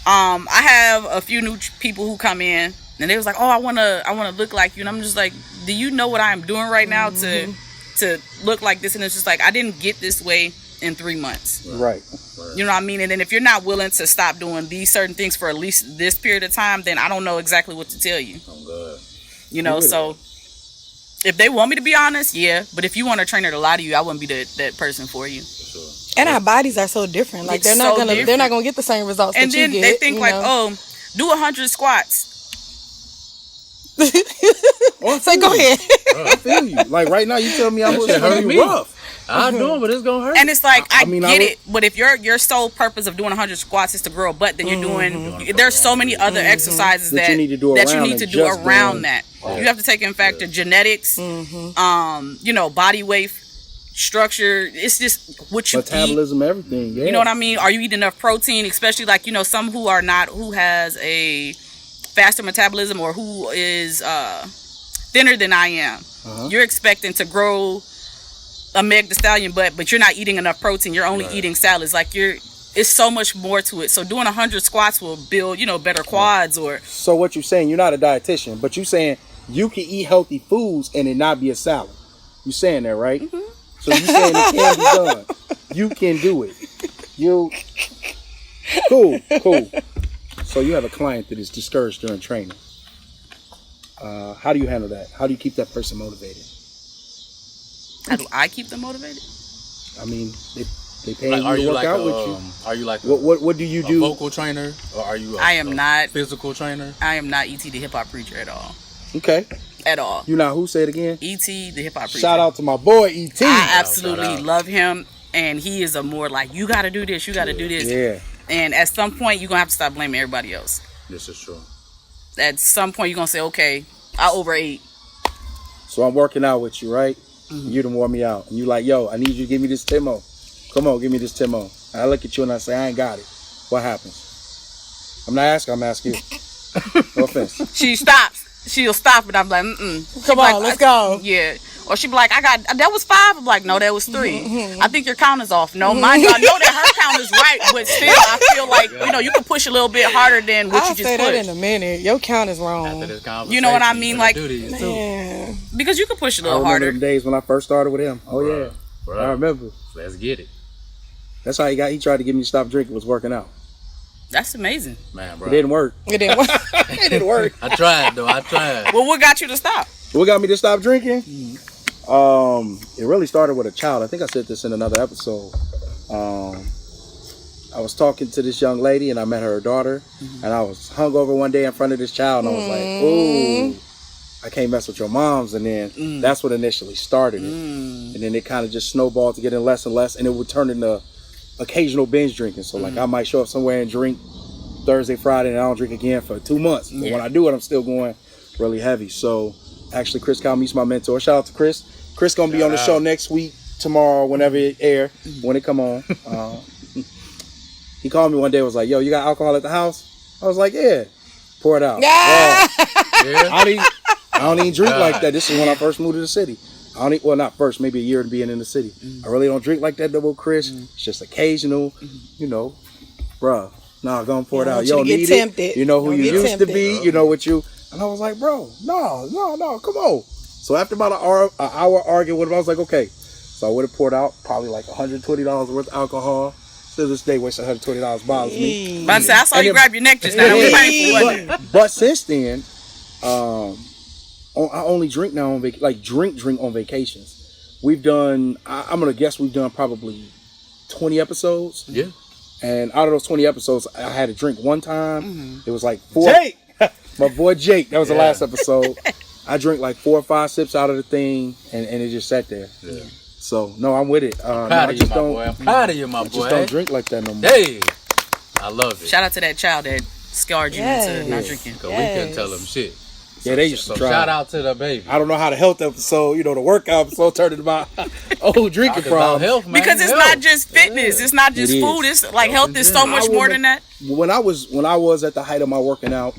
I have a few new people who come in and they was like, oh, I wanna look like you. And I'm just like, do you know what I'm doing right now to look like this? And it's just like, I didn't get this way in 3 months. Right. You know what I mean? And then if you're not willing to stop doing these certain things for at least this period of time, then I don't know exactly what to tell you. Oh God. You know, so if they want me to be honest, yeah. But if you want a trainer to lie to you, I wouldn't be that person for you. Sure. And our bodies are so different. Like It's they're not so gonna get the same results And that you then get. they think you like, know? oh, do 100 squats. So go ahead. I feel you. Like right now, you tell me I'm shit hurt gonna me. be rough. I do, but it's gonna hurt. And it's like, I mean, get it. But if your sole purpose of doing 100 squats is to grow a butt, then you're doing, there's so many other exercises That you need to do around that. that. You have to take in factor genetics, you know, body weight, structure. It's just what you eat. Metabolism, everything. Yeah. You know what I mean? Are you eating enough protein? Especially like, you know, some who has a faster metabolism or who is thinner than I am. You're expecting to grow a Meg Thee Stallion butt, but you're not eating enough protein. You're only eating salads. Like it's so much more to it. So doing 100 squats will build, better quads or. So what you're saying, you're not a dietitian, but you're saying you can eat healthy foods and it not be a salad. You saying that, right? Mm-hmm. So you saying it can be done. You can do it. Cool. So you have a client that is discouraged during training. How do you handle that? How do you keep that person motivated? How do I keep them motivated? I mean, they paying Like, you to work out with you. Are you like what do you do? A vocal trainer, or are you? I am not physical trainer. I am not E.T. the hip hop preacher at all. Okay. At all. You know who? Say it again. E.T. the hip hop preacher. Shout out to my boy E.T. I absolutely love him, and he is a more like, you got to do this, you got to do this. Yeah. And at some point, you're gonna have to stop blaming everybody else. This is true. At some point, you're gonna say, okay, I overate. So I'm working out with you, right? Mm-hmm. You done wore me out. And you like, yo, I need you to give me this Timo. Come on, give me this Timo. And I look at you and I say, I ain't got it. What happens? I'm not asking, I'm asking you. No offense. She stops. She'll stop and I'm like, Come on, let's go. Yeah. Or she'll be like, that was 5. I'm like, no, that was 3. Mm-hmm. I think your count is off. No, mind you, I know that her count is right, but still, I feel like, you can push a little bit harder than what you just say pushed. that in a minute. Your count is wrong. You know what I mean? Like, man. Because you can push a little harder. I harder. remember the days when I first started with him. Oh, Bruh, yeah. Bruh. I remember. Let's get it. That's how he tried to get me to stop drinking, was working out. That's amazing. Man, bro. It didn't work. It didn't work. It didn't work. I tried, though. Well, what got you to stop? What got me to stop drinking? It really started with a child. I think I said this in another episode. I was talking to this young lady and I met her daughter, and I was hungover one day in front of this child, and I was like, "Ooh, I can't mess with your moms." And then that's what initially started it, and then it kind of just snowballed to getting less and less, and it would turn into occasional binge drinking. So like I might show up somewhere and drink Thursday, Friday, and I don't drink again for 2 months. But when I do it, I'm still going really heavy. So actually, Krystal meets my mentor. Shout out to Chris. Chris gonna be on the show next week, tomorrow, whenever it air, when it come on. He called me one day, was like, "Yo, you got alcohol at the house?" I was like, "Yeah." Pour it out. Yeah. I don't even drink like that. This is when I first moved to the city. Not first, maybe a year of being in the city. I really don't drink like that, double Chris. It's just occasional, bruh. Nah, go and pour it out. You don't need it. You know who you used to be. You know what you. And I was like, bro, no, come on. So after about an hour arguing with him, I was like, okay. So I would have poured out probably like $120 worth of alcohol. To this day, wasting $120 bothers me. But I saw you grab your neck just now. That was painful, wasn't it? But since then, I only drink now on drink on vacations. We've done, I'm gonna guess we've done probably 20 episodes. Yeah. And out of those 20 episodes, I had a drink one time. It was like 4. Jake! My boy Jake, that was the last episode. I drank like 4 or 5 sips out of the thing, and it just sat there. Yeah. So, no, I'm with it. I'm proud of you, my boy. I'm proud of you, my boy. I just don't drink like that no more. Hey, I love it. Shout out to that child that scarred you into not drinking. Because we couldn't tell them shit. Yeah, they used to try. Shout out to the baby. I don't know how the health episode, the workout episode turned into my drinking problem. Health, man. Because it's not just fitness. It's not just food. It's like health is so much more than that. When I was at the height of my working out,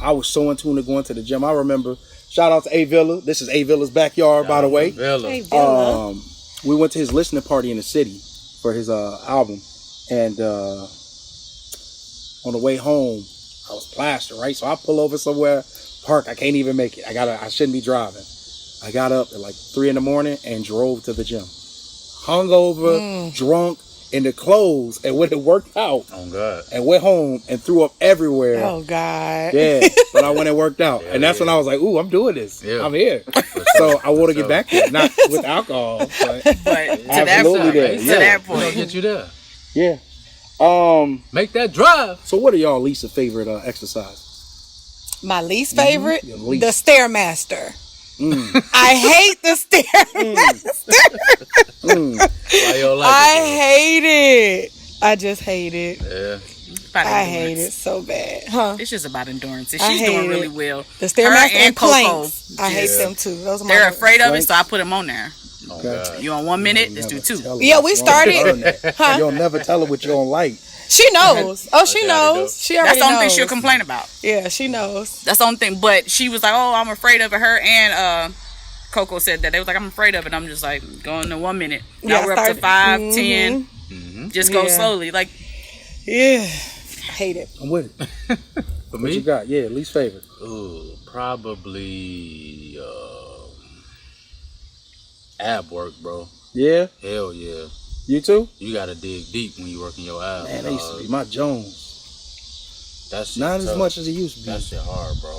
I was so in tune to going to the gym. I remember, shout out to A Villa. This is A Villa's backyard, by the way. Hey, Villa. We went to his listening party in the city for his album, and on the way home, I was plastered, right? So I pull over somewhere, park. I can't even make it. I shouldn't be driving. I got up at like 3 a.m. and drove to the gym, hungover, drunk, in the clothes, and went to work out. Oh God! And went home and threw up everywhere. Oh God! Yeah, but I went and worked out, and that's when I was like, "Ooh, I'm doing this. I'm here." So I want to get back there, not with alcohol, but to that point, it'll get you there. Yeah. Make that drive. So, what are y'all least favorite exercise? My least favorite, Your least. the Stairmaster. I hate the Stairmaster. I hate it. I just hate it. Yeah. I hate it so bad. Huh? It's just about endurance. She's doing really well. The Stairmaster and Coco, planks. I hate them too. Those are they're afraid of it, so I put them on there. Oh, God. You on 1 minute? Let's do 2. Yeah, we started. Huh? You'll never tell her what you don't like. She knows. Oh, she knows. She already knows. That's the only thing she'll complain about. Yeah, she knows. That's the only thing. But she was like, "Oh, I'm afraid of it." Her and Coco said that they was like, "I'm afraid of it." I'm just like, going to 1 minute. Now we're up to 5, 10. Just go slowly. Like, Yeah. Hate it. I'm with it. For What me, you got? Yeah, least favorite. ooh, probably ab work, bro. Yeah, Hell yeah. you too. You gotta dig deep when you working your abs. Man, that used to be my Jones. That shit Not tough. as much as it used to be. That shit hard, bro.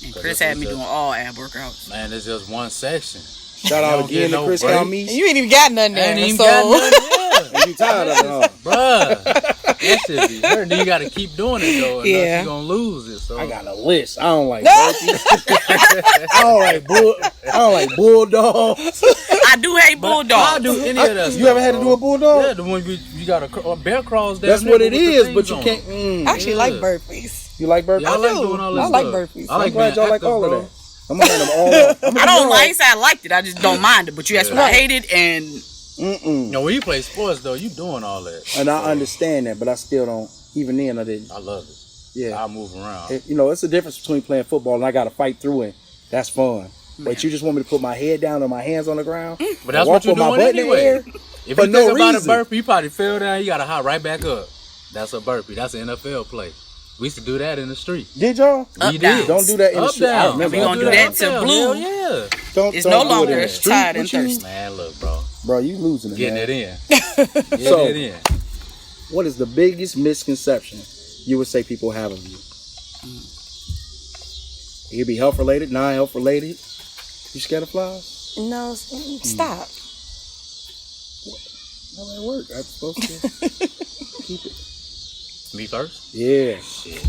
and 'Cause Chris it's had me just- doing all ab workouts. Man, it's just one section. Shout You out don't again get to no Krystal break. Meats. You ain't even got nothing there. Ain't even so got nothing there. You tired of it, huh? Bruh, that shit be hurting. Then you gotta keep doing it though, and Yeah. you gonna lose it. So I got a list. I don't like burpees. I don't like bulldogs. I do hate bulldogs. I'll do any of that. You ever had to do a bulldog? Yeah, the one you got a bear crawls down. That's there what it with the is, things but you on can't. them. I actually like Yeah. burpees. You like burpees? Yeah, I like do. doing all this I like stuff. burpees. I like I'm glad being y'all like active, all of bro. that. I'm gonna have them all. I don't like. I liked it. I just don't mind it. But you asked what I hated, and Mm-mm. No, when you play sports though, you doing all that. And I understand that, but I still don't. Even then, I didn't. I love it. Yeah. I move around. It's a difference between playing football and I got to fight through it. That's fun. But you just want me to put my head down and my hands on the ground? But that's walk what you're with my doing butt in the anyway. air? If For you no think about reason. a burpee, you probably fell down. You gotta hop right back up. That's a burpee. That's an NFL play. We used to do that in the street. Did y'all? Up, We down. did. Don't do that in the Up, street. I down. remember We gonna do that till Hell blue. yeah. Don't it's don't no do longer it in the street. tired and What you- thirsty. Man, look, bro. Bro, you losing it, Getting man. it in. Getting So- it in. What is the biggest misconception you would say people have of you? It could be health related, non-health related. You scared of flies? No, stop. How that work? I'm supposed to keep it. Me first? Yeah. Shit.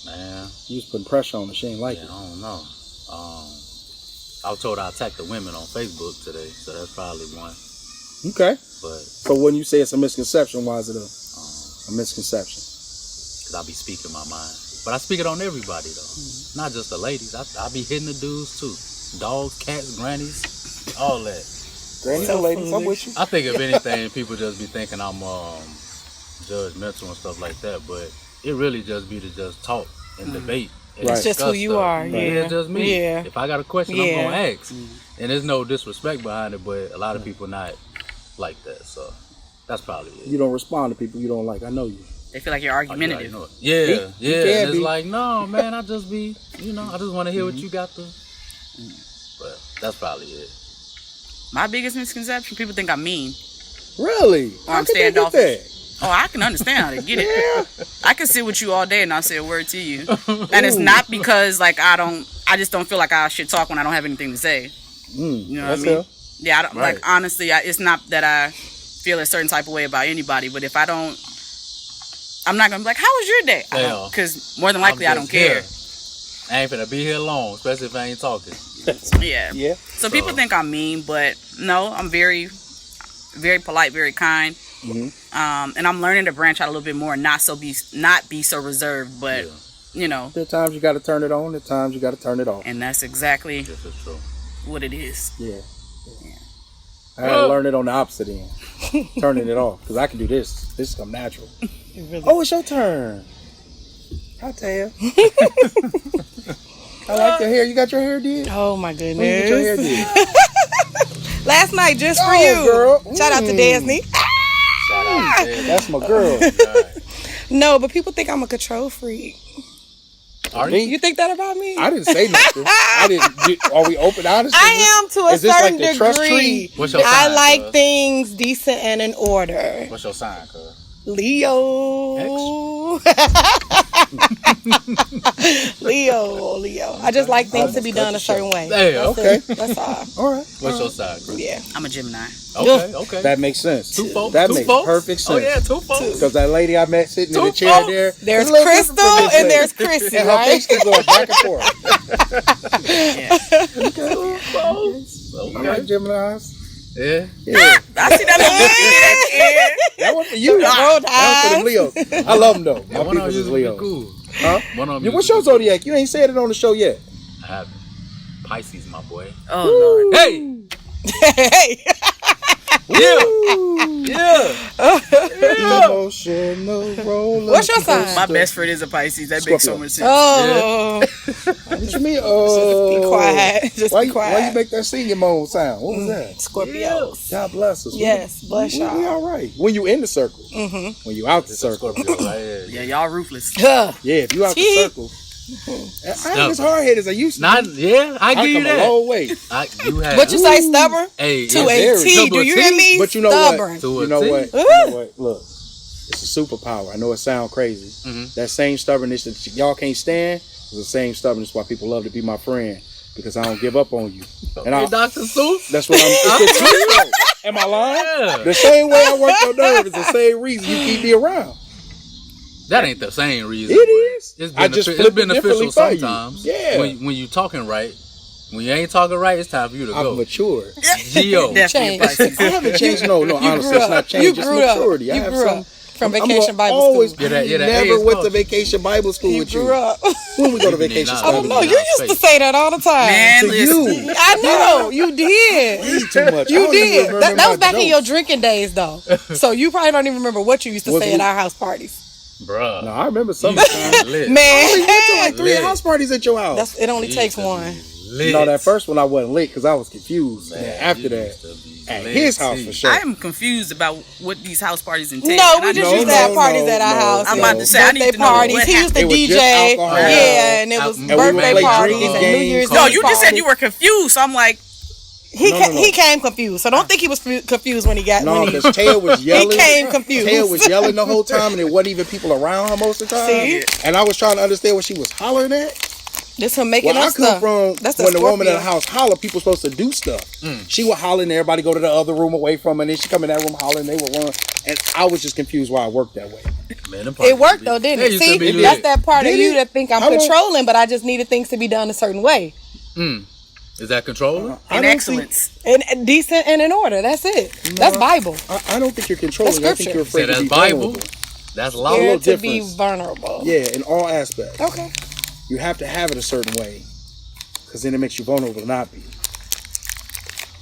Man. You was putting pressure on her. She ain't like Yeah, it. I don't know. I was told I attacked the women on Facebook today, so that's probably one. Okay. But So when you say it's a misconception, why is it a misconception? because I be speaking my mind. But I speak it on everybody though, not just the ladies. I be hitting the dudes too, dogs, cats, grannies, all that. Granny, So ladies, I'm foolish. with you. I think if anything, people just be thinking I'm judgmental and stuff like that, but it really just be to just talk and debate. And Right. It's just who discuss you stuff. are. Yeah, Yeah. it's just me. Yeah. If I got a question, Yeah. I'm gonna ask, and there's no disrespect behind it, but a lot of people not like that, so that's probably it. You don't respond to people you don't like. I know you. They feel like you're Oh, you already argumentative. know it. Yeah, He yeah. can And it's be. like, no, man, I just be, I just want to hear what you got to. But that's probably it. My biggest misconception: people think I'm mean. Really? Or How I'm could they get standoffish. that? Oh, I can understand how to get it. I can sit with you all day and not say a word to you. And it's not because like I just don't feel like I should talk when I don't have anything to say. You know what I That's mean? it. Yeah, I don't Right. like honestly. It's not that I feel a certain type of way about anybody, but if I don't, I'm not gonna be like, "How was your day?" Yeah. Because more than likely, I I'm don't just care. here. I ain't finna be here long, especially if I ain't talking. Yeah. Yeah. So people think I'm mean, but no, I'm very, very polite, very kind. And I'm learning to branch out a little bit more, and not be so reserved. But Yeah. There are times you got to turn it on. There are times you got to turn it off. and that's exactly This is true. what it is. Yeah. I had to learn it on the opposite end. Turning it off. Because I can do this. This come natural. Oh, it's your turn. I'll tell you. I like your hair. You got your hair did? Oh my When you get your hair goodness. did? Last night just for Oh, you. girl. Shout out to Disney. Shout out to Ted. That's my girl. No, but people think I'm a control freak. Are Me? you? You think that about me? I didn't say nothing. Are we open honest? I am to a Is this like certain the trust degree. tree? What's your I sign, like cuz? things decent and in order. What's your sign, cuz? Leo. Leo. I just like things to be done a certain way. Hey, That's okay. it. That's all. All right. What's your sign, Chris? Yeah. I'm a Gemini. Okay. That makes sense. Two folks. That two makes folks? perfect sense. Oh yeah, two folks. Because that lady I met sitting in the Two chair folks. there. There's it's a little different from Krystal this and lady. there's Chrissy, And her right? face keep going back and forth. Two folks. All Okay. right, Gemini's. Yeah. Yeah. I see that little That one for you. Roll That one for the Leos. I love them though. Yeah, My one of people's them is used to be Leos. cool. Huh? One of them. Yeah, used what's to your be cool. zodiac? You ain't said it on the show yet. I haven't. Pisces, my boy. Oh Lord. Hey. Hey. Yeah. Emotional roller. What's your sign? My best friend is a Pisces. That makes so Scorpio. much sense. Oh. What you mean? Just be quiet. Just why be quiet. Why you make that singing moan sound? What was that? Scorpios. God bless us. Yes, bless We y'all. all right. When you in the circle. When you out the circle. Yeah, y'all ruthless. Yeah, if you out the circle. I ain't as hard headed as I used to. I give you that. I come a long way. What you say, stubborn? Hey, to a T. Do you hear me? But you know stubborn. what? You know what? You know what? Look, it's a superpower. I know it sounds crazy. That same stubbornness that y'all can't stand is the same stubbornness why people love to be my friend, because I don't give up on you. And hey, Dr. Seuss. That's what I'm. It's the truth, though. Am I lying? Yeah. The same way I work your nerve is the same reason you keep me around. That ain't the same reason. It is. It's beneficial sometimes. Yeah. When you talking right. When you ain't talking right, it's time for you to go. I'm matured. Gio. Definitely. I haven't changed. No, honestly, it's not changed. It's maturity. You I have grew some. up from Vacation Bible School. Never went to Vacation Bible School with you. You grew up. When we go to Vacation I don't Bible know. You used to say that all the time. Man, to you. I know. You did. Eat too much. You did. That was back in your jokes. drinking days, though. So you probably don't even remember what you used to say at our house parties. Bruh. No, I remember some time. Man. I went to like 3 house parties at your house. It only takes one. No, that first one I wasn't late because I was confused. Man, after that, at his house for sure. I am confused about what these house parties entail. No, we just used to have parties at our house. I'm about to say, I need to know parties. what He used to It was DJ. just alcohol. Yeah, and it was we would birthday play parties drinking and New games. Year's Eve. No, you just said parties. you were confused. So I'm like, He came confused. So don't think he was confused when he got. No, when he because Taya was yelling. He came confused. Taya was yelling the whole time, and there wasn't even people around her most of the time. See? And I was trying to understand what she was hollering at. This him making Well, I up come stuff. from That's when the woman in Scorpio. the house holler, people supposed to do stuff. She would holler and everybody go to the other room away from her, and then she come in that room hollering, they would run. And I was just confused why I worked that way. Man, It worked though, didn't it? See, that's that part of you that think I'm controlling, but I just needed things to be done a certain way. Is that controlling? in excellence. And decent and in order. That's it. No, That's Bible. I don't think you're controlling. I think you're afraid to that's be Bible. vulnerable. That's law. Scared to difference. be vulnerable. Yeah, in all aspects. Okay. You have to have it a certain way, because then it makes you vulnerable to not be.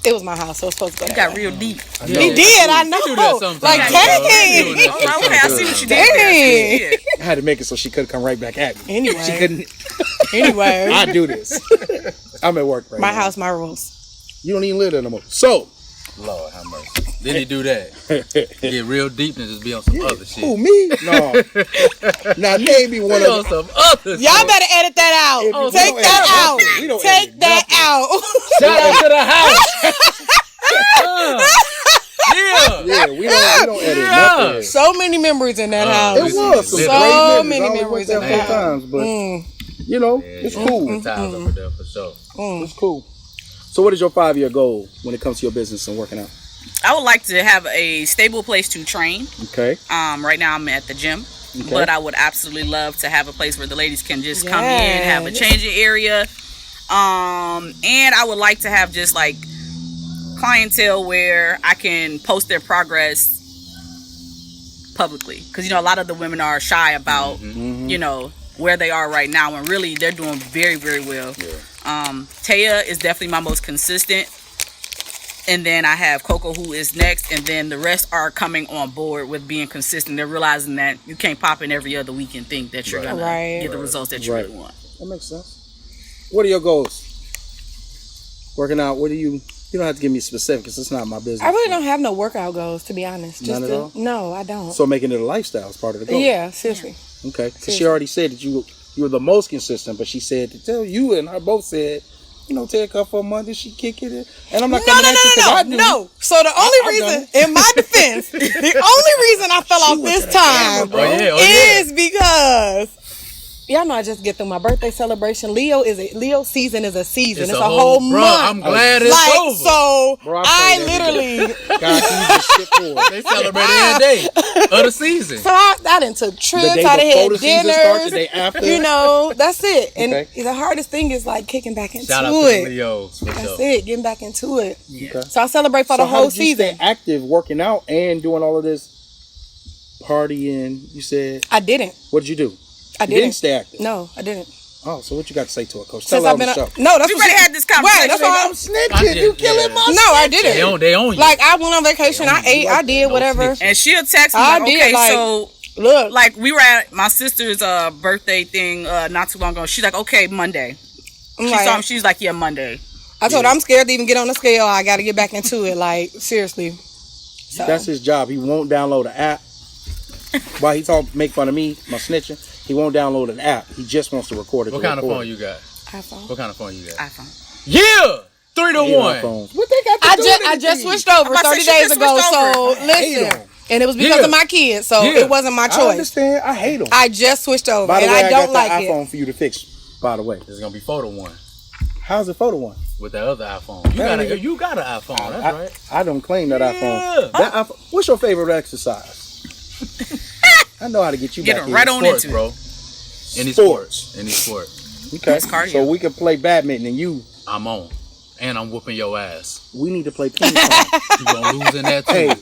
It was my house, so it's supposed to go You that got way. real deep. He did, I know. do that sometimes. Like, Yeah, dang. Okay, I see what you did. Dang. I had to make it so she couldn't come right back at me. Anyway. She couldn't. Anyway. I do this. I'm at work right My now. house, my rules. You don't even live there no more. So, Lord have mercy. Then he do that. Get real deep and just be on some other shit. who, me? No. Now, name me one Be on of some other Y'all shit. better edit that out. If you Take don't that edit out. nothing, we don't Take edit that nothing. out. Shout out to the house. Yeah. Yeah, we don't edit nothing. So many memories in that house. It was some So great memories. many I only memories went there in 4 that times, but you know, it's cool. Good times over there for sure. It's cool. So, what is your 5-year goal when it comes to your business and working out? I would like to have a stable place to train. Okay. Right now I'm at the gym. Okay. But I would absolutely love to have a place where the ladies can just come in, have a changing area. And I would like to have just like clientele where I can post their progress publicly. Because, you know, a lot of the women are shy about, you know, where they are right now. And really, they're doing very, very well. Yeah. Taya is definitely my most consistent. And then I have Coco, who is next, and then the rest are coming on board with being consistent. They're realizing that you can't pop in every other week and think that you're gonna get the results that you really want. That makes sense. What are your goals? Working out. What do you? You don't have to give me specific because it's not my business. I really don't have no workout goals, to be honest. None at all? No, I don't. So making it a lifestyle is part of the goal. Yeah, seriously. Okay. Because she already said that you were the most consistent, but she said to tell you and I both said, you know, take her for a month and she kick it in. And I'm not coming at you because I do. No. So the only reason, in my defense, the only reason I fell off this time is because y'all know I just get through my birthday celebration. Leo season is a season. It's a whole month. I'm glad it's over. So Bro, I literally God, you just shit for it. They celebrate every day of the season. So I done took trips, The day I done before had the season starts, the dinners. day after. You know, that's it. And Okay. the hardest thing is like kicking back into Shout out to it. the Leos. For That's sure. it, getting back into it. Okay. So I celebrate for the So how whole did you stay season. active, working out and doing all of this partying? You said. I didn't. What did you do? I You didn't. didn't stay active. No, I didn't. Oh, so what you got to say to her, Coach? Tell Since her I've on been the show. no, that's We what already had this conversation. Wait, that's why I'm snitching. You killing my No, I didn't. They own you. Like I went on vacation, I ate, I did whatever. And she'll text me, I like, did, okay, like- so Look. Like, we were at my sister's birthday thing not too long ago. She's like, okay, Monday. She saw him. She's like, yeah, Monday. I told her I'm scared to even get on the scale. I got to get back into it. Like, seriously. So. That's his job. He won't download the app. While he make fun of me, my snitching, he won't download an app. He just wants to record it. What kind of phone you got? iPhone. What kind of phone you got? iPhone. Yeah! 3-1. What they got to do with I just switched over 30 days ago. So, listen. And it was because of my kids. So, it wasn't my choice. I understand. I hate them. I just switched over. By the way, I don't got like the iPhone for you to fix, by the way. This is going to be photo one. How's it photo one? With that other iPhone. You got an iPhone. That's right. I don't claim that iPhone. That iPhone. What's your favorite exercise? I know how to get you back it right on sports, into bro. it. Any sport. Any sport. Okay. Cardio. So we can play badminton and you. I'm on. And I'm whooping your ass. We need to play ping pong. You gonna lose in that too. Hey,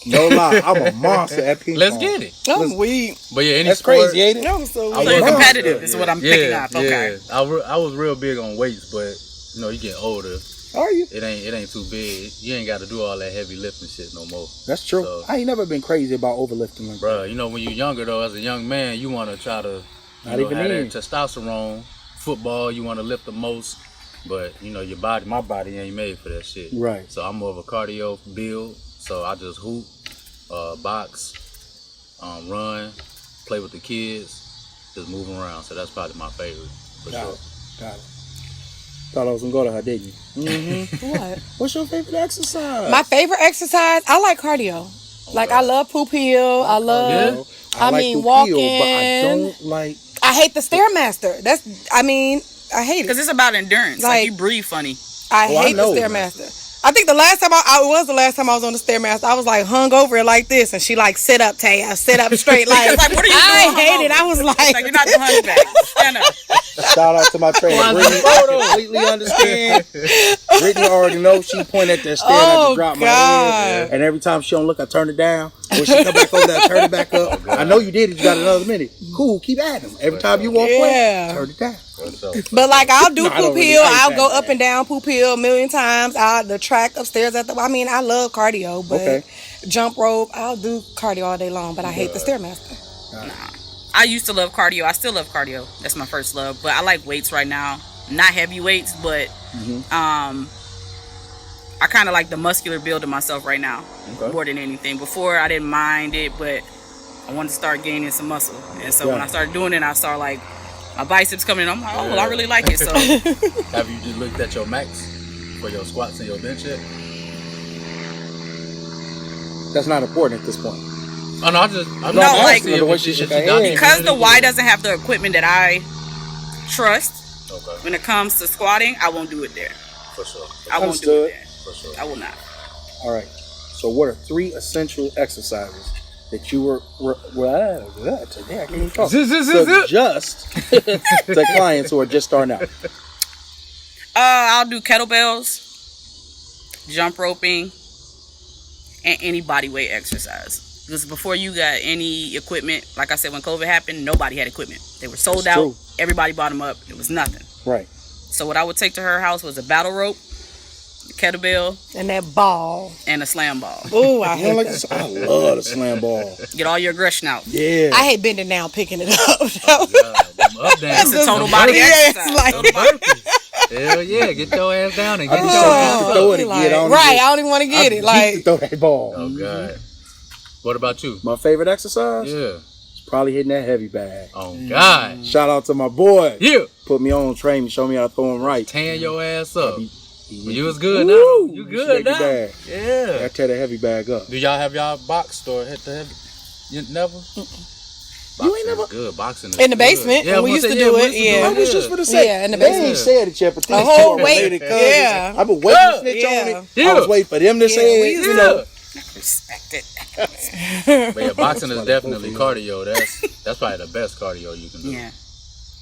no lie. I'm a monster at ping pong. Let's get it. I'm weak. But yeah, any That's sport. crazy, ain't it? I'm so So weak. you're monster. competitive is what I'm picking up. Okay. Yeah. I was real big on weights, but you know, you get older. Are you? It ain't too big. You ain't got to do all that heavy lifting shit no more. That's true. So, I ain't never been crazy about overlifting like bruh, you know, when you're younger though, as a young man, you want to try to Not have even that in. testosterone. Football, you want to lift the most, but you know, my body ain't made for that shit. Right. So I'm more of a cardio build. So I just hoop, box, run, play with the kids, just move around. So that's probably my favorite for Got sure. it. Got it. Thought I was gonna go to her, didn't you? Mm-hmm. What? What's your favorite exercise? My favorite exercise, I like cardio. Like, I love poop hill. I love, Yeah. I like mean, to walking. feel, but I don't like. I hate the Stairmaster. I hate it. Because it's about endurance. Like, Like- you breathe funny. I Oh, I hate the know. Stairmaster. I think the last time I was on the Stairmaster, I was like hung over it like this, and she like sit up, Taya, sit up straight. Like, Like, what are you I doing? hate it. I was Like, like, you're not the hunchback. Stand up. Shout out to my trainer. Brittany, I completely understand. Brittany already knows. She point at that stair and I Oh, just drop my God. head. And every time she don't look, I turn it down. When she come back over there, I turn it back up. I know you did it. You got another minute. Cool. Keep at him. Every time you walk Yeah. away, turn it down. but like I'll do No, I don't poop really hill. like I'll that, go man. up and down poop hill a million times. The track upstairs I love cardio, but Okay. jump rope, I'll do cardio all day long. But I hate the Stairmaster. I used to love cardio. I still love cardio. That's my first love. But I like weights right now. Not heavy weights, but I kind of like the muscular build of myself right now more than anything. Before I didn't mind it, but I wanted to start gaining some muscle. And so when I started doing it, I started like my biceps coming in. I'm like, oh, I really like it. So Have you just looked at your max for your squats and your bench yet? That's not important at this point. Oh no, I'm No, like, the way she shook her head. because the Y doesn't have the equipment that I trust Okay, when it comes to squatting, I won't do it there. for sure. I won't do it there. For sure. I will not. All right. So what are 3 essential exercises that you were today I can't even talk. Suggest to clients who are just starting out? I'll do kettlebells, jump roping, and any body weight exercise. Because before you got any equipment, like I said, when COVID happened, nobody had equipment. They were sold That's out. true. Everybody bought them up. It was nothing. Right. So what I would take to her house was a battle rope, a kettlebell, And that ball. and a slam ball. Ooh, I You don't hate like that. this? I love the slam ball. Get all your aggression out. Yeah. I hate bending down, picking it up. God, them up down. That's a total Them body Yeah, it's exercise. like- Total body. Hell yeah, get your ass down and I get be your so ass used to up. throw it and Like, get on. right, I don't even want to get it. to Like, throw that ball. Oh god. What about you? My favorite exercise? Yeah. Is probably hitting that heavy bag. Oh god. Shout out to my boy. Yeah. Put me on, train me, show me how to throw him right. Tan your ass up. He- You was good Woo! now. You Shake good the now. bag. Yeah. I tear the heavy bag up. Do y'all have y'all boxed or hit the heavy? You never? You ain't never. Good. Boxing is In the good. basement, when we once used to they- do we it, used to yeah. I was just yeah. for the say. Yeah, in the They ain't basement. even said it yet, but these A whole two weight, related cousins. yeah. I've been waiting to snitch Yeah. on it. I Yeah. was waiting for them to say we it. used You to- know. Respect it. But yeah, boxing is definitely cardio. That's probably the best cardio you can do. Yeah.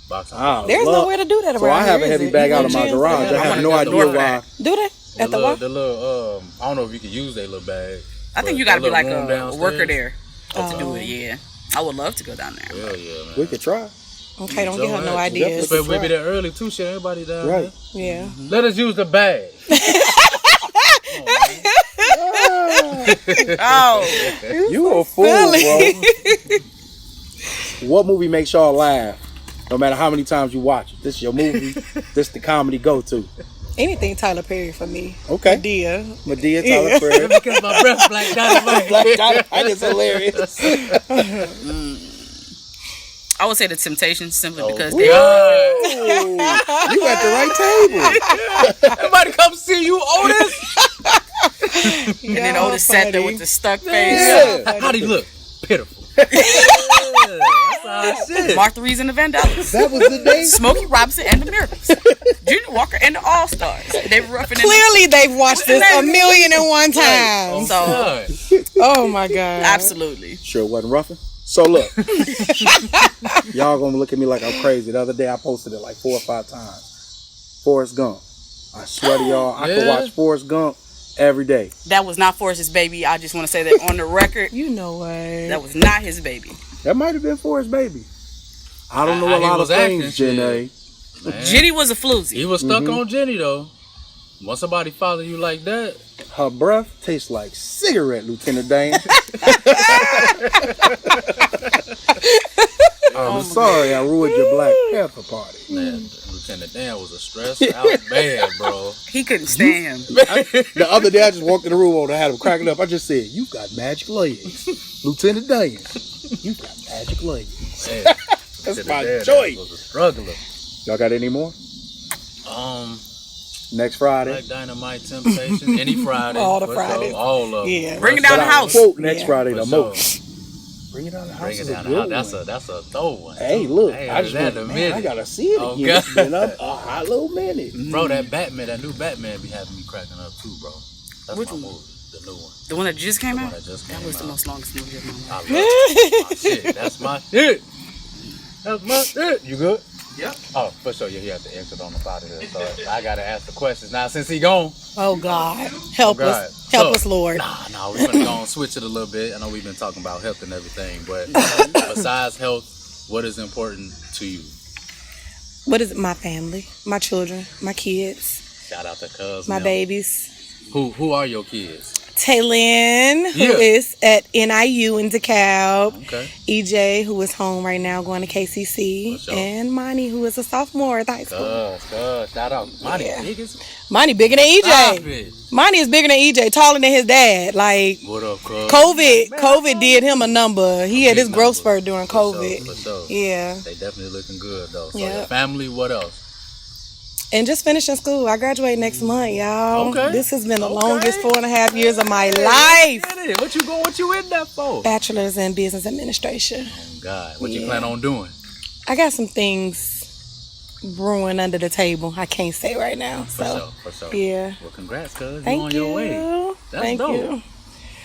Boxing. I there's love- nowhere to do that around So I have a here, is heavy it? bag You out go of my gyms, garage. yeah. I have wanna no go idea north of why. that. Do they? At the what? The little I don't know if you can use their little bag. I think but you got to be that like little room a downstairs. worker there to do it. Yeah. I would love to go down there. Hell yeah, man. We could try. Okay, don't So give her no much. ideas. Definitely. But we be there early too. Shit, everybody down Right. Yeah. there. Let us use the bag. Oh, You a fool, bro. What movie makes y'all laugh? No matter how many times you watch it. This is your movie. This the comedy go-to. Anything Tyler Perry for me. Okay. Medea, Tyler Perry. Because my breath Black Dynamite. Black Dynamite is hilarious. I would say The Temptations simply because Ooh. they You at the right table. Everybody come see you, Otis. and then Otis sat there with the stuck face. Yeah. How do you look? Pitiful. That's our shit. Martha Reeves and the Vandellas. That was the day. Smokey Robinson and the Miracles. Junior Walker and the All Stars. They were roughing it. Clearly, they've watched this 1,000,001 times. So, Oh my god! absolutely. Sure wasn't roughing. So look, y'all gonna look at me like I'm crazy. The other day I posted it like 4 or 5 times. Forrest Gump. I swear to y'all, I could watch Forrest Gump every day. That was not Forrest's baby. I just want to say that on the record. You know what? That was not his baby. That might have been Forrest's baby. I don't know a lot of things, Janae. Jenny was a floozy. He was stuck on Jenny though. Once somebody follow you like that, Her breath tastes like cigarette, Lieutenant Dan. I'm sorry I ruined your Black Panther party. man, Lieutenant Dan was a stressed out man, bro. He couldn't stand him. The other day I just walked in the room and I had him cracking up. I just said, "You've got magic legs, Lieutenant Dan. You've got magic legs." Man, That's my Dan joy. was a struggler. Y'all got any more? Next Friday. Black Dynamite, Temptation, any Friday. All the for Fridays. sure, all of them. Yeah. Bring it down the But I house. quote next Yeah. Friday the For most. Bring it down the house. Bring it is a down the good house. one. That's a throw one. Hey, look, Hey, I just that went, a man, minute. I gotta see it Oh, again. God. It's been up a hot little minute. Bro, that new Batman be having me cracking up too, bro. That's Which my one? movie, the new one. The one that just came The out? one that just That came was the out. most longest movie of my life. I love it. That's my shit. That's my shit. You good? Yep. Oh, for sure. Yeah, he has to exit on the out of here. So I gotta ask the questions now since he gone. Oh God, help God. us, help So- us, Lord. Nah, we're gonna go and switch it a little bit. I know we've been talking about health and everything, but besides health, what is important to you? What is it? My family, my children, my kids, Shout out to Cuz. my babies. Who are your kids? Taylin, who Yeah. is at NIU in DeKalb. Okay. EJ, who is home right now going to KCC. For sure. And Monty, who is a sophomore at high school. Cuz. Shout out. Monty, Yeah. niggas. Monty bigger than Stop EJ. it. Monty is bigger than EJ, taller than his dad. Like, What up, Cuz? COVID did him a number. He had Big his growth numbers. spurt during For sure, COVID. for sure. Yeah. They definitely looking good though. So Yeah. your family, what else? And just finishing school. I graduate next month, y'all. Okay. This has been the Okay. longest 4.5 years of my life. Get it. What you in there for? Bachelor's in business administration. Oh God, what you Yeah. plan on doing? I got some things brewing under the table. I can't say right now. So, For sure. yeah. Well, congrats, cuz. Thank You on you. your way. That's Thank dope. you.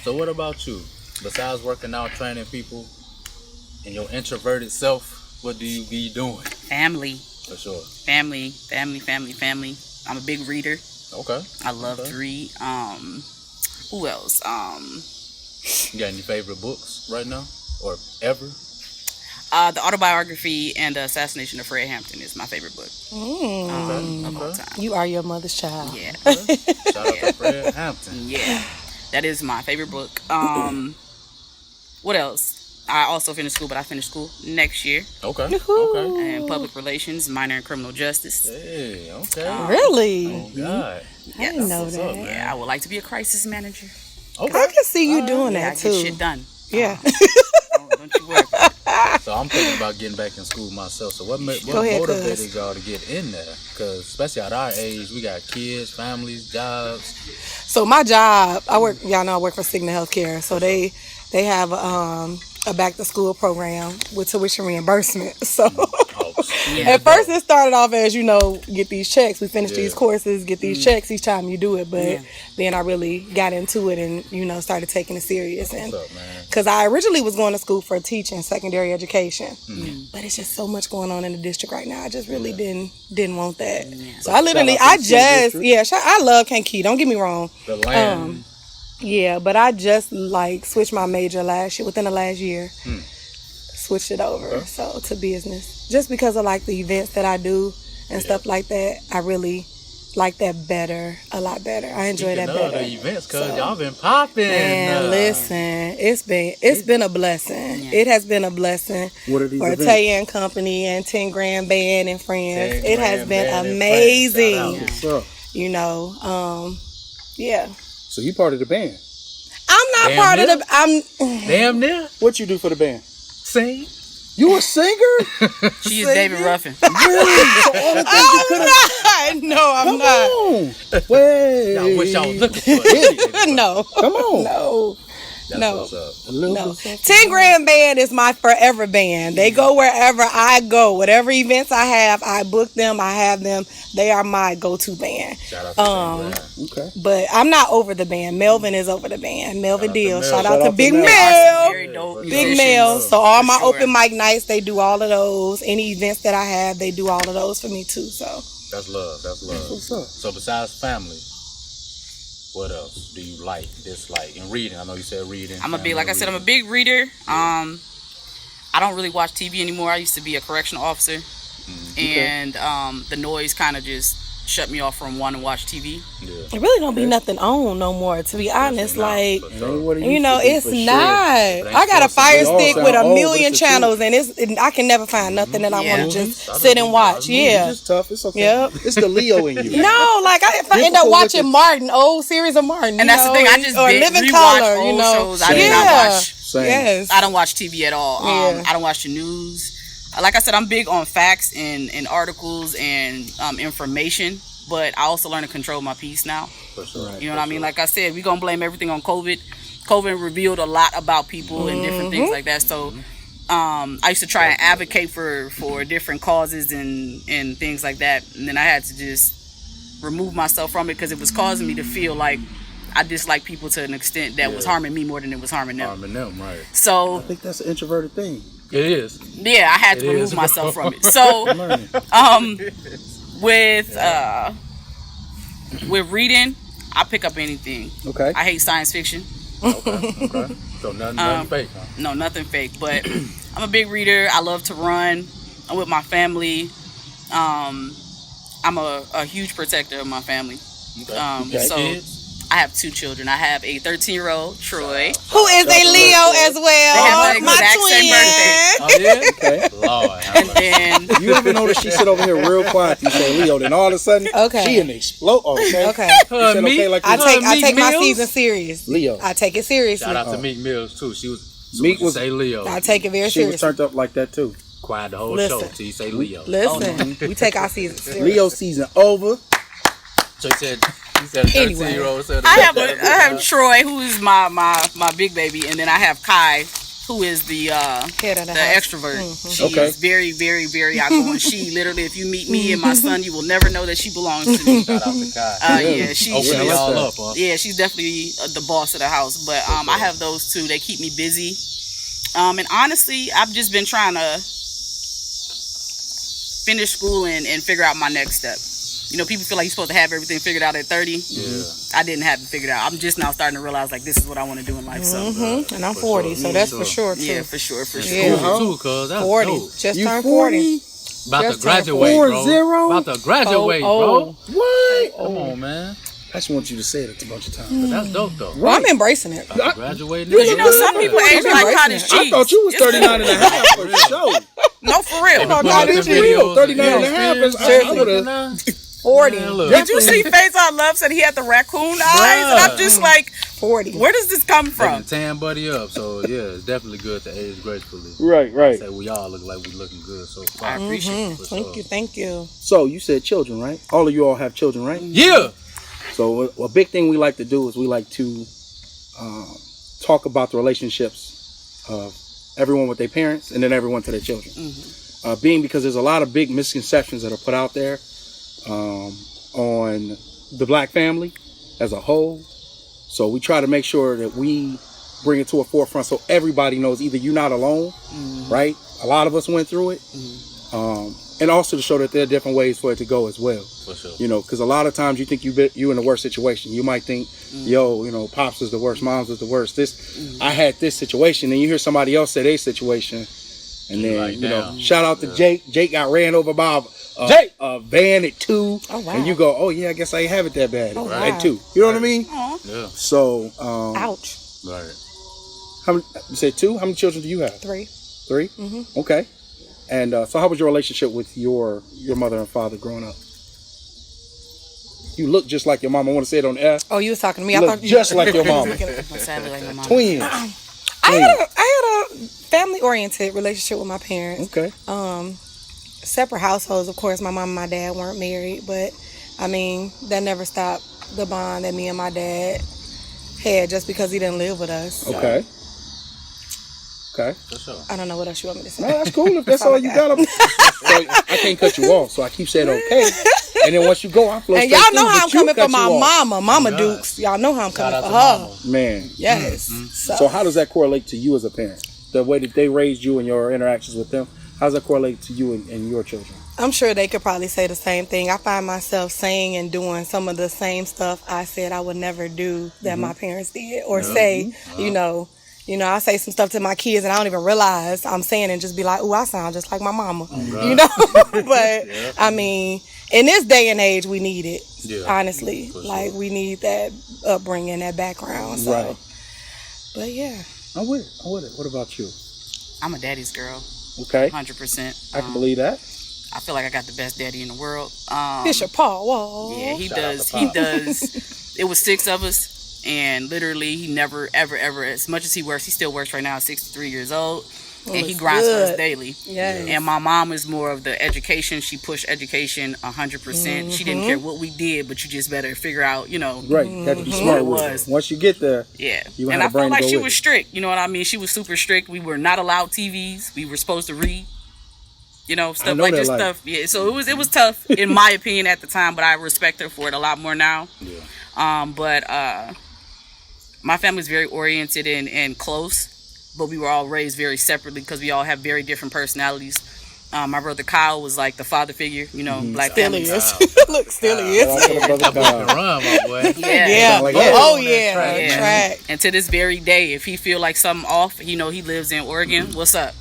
So what about you? Besides working out, training people, and your introverted self, what do you be doing? Family. For sure. Family. I'm a big reader. Okay. I love to read. Who else? You got any favorite books right now? Or ever? The autobiography and the assassination of Fred Hampton is my favorite book of all time. You are your mother's child. Yeah. Shout out to Fred Hampton. Yeah. That is my favorite book. What else? I also finished school, but I finished school next year Okay. Okay. in public relations, minor in criminal justice. Hey, okay. Really? Oh God. I didn't know What's that. up, man? Yeah, I would like to be a crisis manager. Okay. I can see you doing Yeah, I that get too. shit done. Yeah. Don't you worry. So I'm thinking about getting back in school myself. So what Go ahead, motivated cuz. y'all to get in there? Because especially at our age, we got kids, families, jobs. So my job, y'all know I work for Cigna Healthcare. So they have a back to school program with tuition reimbursement. So at first it started off as, get these checks. We finish these courses, get these checks each time you do it. But then I really got into it and, started taking it serious. And What's up, man? because I originally was going to school for teaching, secondary education. But it's just so much going on in the district right now. I just really didn't want that. So I literally, Shout out to the school district. I love Kankakee. Don't get me wrong. The land. Yeah, but I just switched my major within the last year. Switched it over to business. Just because of the events that I do and stuff like that, I really like that better, a lot better. I enjoy that better. The events, cause y'all been popping. Man, listen, it's been a blessing. Yeah. It has been a blessing. What are these for events? DanTaya and Company and 10 Grand Band and Friends. It has been amazing. You know, yeah. So you part of the band? I'm not part of the. I'm damn near. What you do for the band? Sing. You a singer? She is David Ruffin. Really? So all the things you could've... No, I'm not. Come on. Wait. I wish I was looking for it. No. Come on. No. That's No. what's up. No. 10 Grand Band is my forever band. They go wherever I go. Whatever events I have, I book them. I have them. They are my go-to band. Shout out to 10 Grand. Okay. But I'm not over the band. Melvin is over the band. Melvin Deal. Shout out to Big Mel. Mel. Very dope Big musicians. Mel. So all my For sure. open mic nights, they do all of those. Any events that I have, they do all of those for me too. So That's love. That's love. What's up? So besides family, what else do you like, dislike? And reading. I know you said reading. I'm a big reader. I don't really watch TV anymore. I used to be a correctional officer, and the noise kind of just shut me off from wanting to watch TV. it really don't be nothing on no more, to be honest. Like, you know, it's Sure. not. I got a fire They all stick sound with a old, but million it's the channels, and I can never find nothing that I Yeah. want to just sit and watch. Yeah. It's just tough. It's okay. Yep. It's the Leo in you. No, like if I end up watching Martin, old series of Martin, And that's the thing. I just or did Living rewatch Color, old you know. shows. I did not watch. Same. Yes. I don't watch TV at all. Yeah. I don't watch the news. Like I said, I'm big on facts and articles and information, but I also learn to control my peace now. For sure. Right. You know what I mean? Like I said, we're going to blame everything on COVID. COVID revealed a lot about people and different things like that. So I used to try and advocate for different causes and things like that. And then I had to just remove myself from it because it was causing me to feel like I dislike people to an extent that was harming me more than it was harming them. Harming them, right. So I think that's an introverted thing. It is. yeah, I had to It remove is. myself from it. So I'm learning. with reading, I pick up anything. Okay. I hate science fiction. Okay. So nothing fake, huh? No, nothing fake. But I'm a big reader. I love to run. I'm with my family. I'm a huge protector of my family. Okay. So Kids? I have 2 children. I have a 13-year-old, Troy. Who is a Leo as well? They have the My exact same twin. birthday. Oh, yeah? Okay. Lord. And then You ever notice she sit over here real quiet? You say Leo, then all of a sudden Okay. she in explode. Okay. Okay. You said okay like I this. take my Mills? season serious. Leo. I take it seriously. Shout out to Meek Mills, too. She was... Meek was- say Leo. I take it very She was seriously. turned up like that too. Quiet the whole Listen. show till you say Leo. Listen, we take our season serious. Leo season over. So he said 13-year-old. Said I have Troy, who is my big baby, and then I have Kai, who is the Head of the the house. extrovert. She Okay. is very, very, very outgoing. She literally, if you meet me and my son, you will never know that she belongs to me. Shout out to Kai. Yeah, she, Open I it like all that. up, huh? yeah, she's definitely the boss of the house. But I have those 2. They keep me busy. And honestly, I've just been trying to finish school and figure out my next step. You know, people feel like you're supposed to have everything figured out at 30. Yeah. I didn't have it figured out. I'm just now starting to realize, like, this is what I want to do in life. So, And I'm 40, so that's for sure, too. yeah, for sure, for sure. Yeah. Cool, too, cuz. That's 40. dope. Just You turned 40? 40. About to Just graduate, turned bro. 40. About to graduate, Oh, bro. What? Come on, man. I just want you to say it a bunch of times. But that's dope, though. Well, I'm embracing it. About to graduate. Because, you know, some people age like embracing cottage it. cheese. I thought you was 39 and a half for sure. No, for real. No, Put God, up the it's real. videos 39 and a and half is, I Seriously. would've, 40. Man, look. Did you see Faison Love said he had the raccoon eyes? And I'm just like, 40. where does this come Taking from? the tan buddy up, so yeah, it's definitely good to age gracefully. right. Say we all look like we looking good so far. I appreciate it. For Thank sure. you, thank you. So you said children, right? All of you all have children, right? Yeah. So a big thing we like to do is we like to talk about the relationships of everyone with their parents and then everyone to their children. Being because there's a lot of big misconceptions that are put out there on the black family as a whole. So we try to make sure that we bring it to a forefront so everybody knows either you're not alone, right? A lot of us went through it. And also to show that there are different ways for it to go as well. For sure. You know, because a lot of times you think you in the worst situation. You might think, yo, you know, pops is the worst, mom's is the worst. I had this situation, and you hear somebody else say their situation, and then like, you know, damn. shout out to Jake. Jake got ran over by a van at 2, and you go, oh yeah, I guess I ain't have it that bad at 2. You know what I mean? Yeah. So, ouch. Right. How many, you said 2? How many children do you have? 3. 3? Mm-hmm. Okay. And so, how was your relationship with your mother and father growing up? You look just like your mom. I want to say it on the air. Oh, you was talking to me. You I look thought just like your mom. Sadly, like my mom. Twins. I had a family-oriented relationship with my parents. Okay. Separate households, of course. My mom and my dad weren't married, but I mean, that never stopped the bond that me and my dad had just because he didn't live with us. Okay. Okay. For sure. I don't know what else you want me to say. No, that's cool. If that's all you got. So I can't cut you off, so I keep saying okay. And then once you go, I flow And straight y'all through, know how I'm but you coming cut for my you off. Mama Dukes. Y'all know how I'm Shout coming out for to her. Man. Yes. So how does that correlate to you as a parent? The way that they raised you and your interactions with them, how does that correlate to you and your children? I'm sure they could probably say the same thing. I find myself saying and doing some of the same stuff I said I would never do that my parents did, or say, you know, I say some stuff to my kids and I don't even realize I'm saying and just be like, ooh, I sound just like my mama, you know? But I mean, in this day and age, we need it, honestly. Like, we need that upbringing, that background. So. Right. But yeah. I'm with it. What about you? I'm a daddy's girl. Okay. 100%. I can believe that. I feel like I got the best daddy in the world. Bishop Paul Wall. Yeah, he Shout does. out to He Pop. does. It was 6 of us, and literally, he never, ever, ever, as much as he works, he still works right now, 63 years old, and he that's grinds for us good. daily. Yes. And my mom is more of the education. She pushed education 100%. She didn't care what we did, but you just better figure out, you know. Right. You have to be smart with was. it. Once you get there, Yeah. You And had I a brain felt like to go she with was it. strict. You know what I mean? She was super strict. We were not allowed TVs. We were supposed to read. You know, stuff know like that this life. stuff. Yeah, so it was tough in my opinion at the time, but I respect her for it a lot more now. Yeah. But my family's very oriented and close, but we were all raised very separately because we all have very different personalities. My brother Kyle was like the father figure, you know, black Still families. is. Look, still is. Shout out to the brother That boy can Kyle. run, my boy. Yeah. Sound like Oh, that. yeah. Yeah. Track. And to this very day, if he feel like something off, you know, he lives in Oregon. What's up?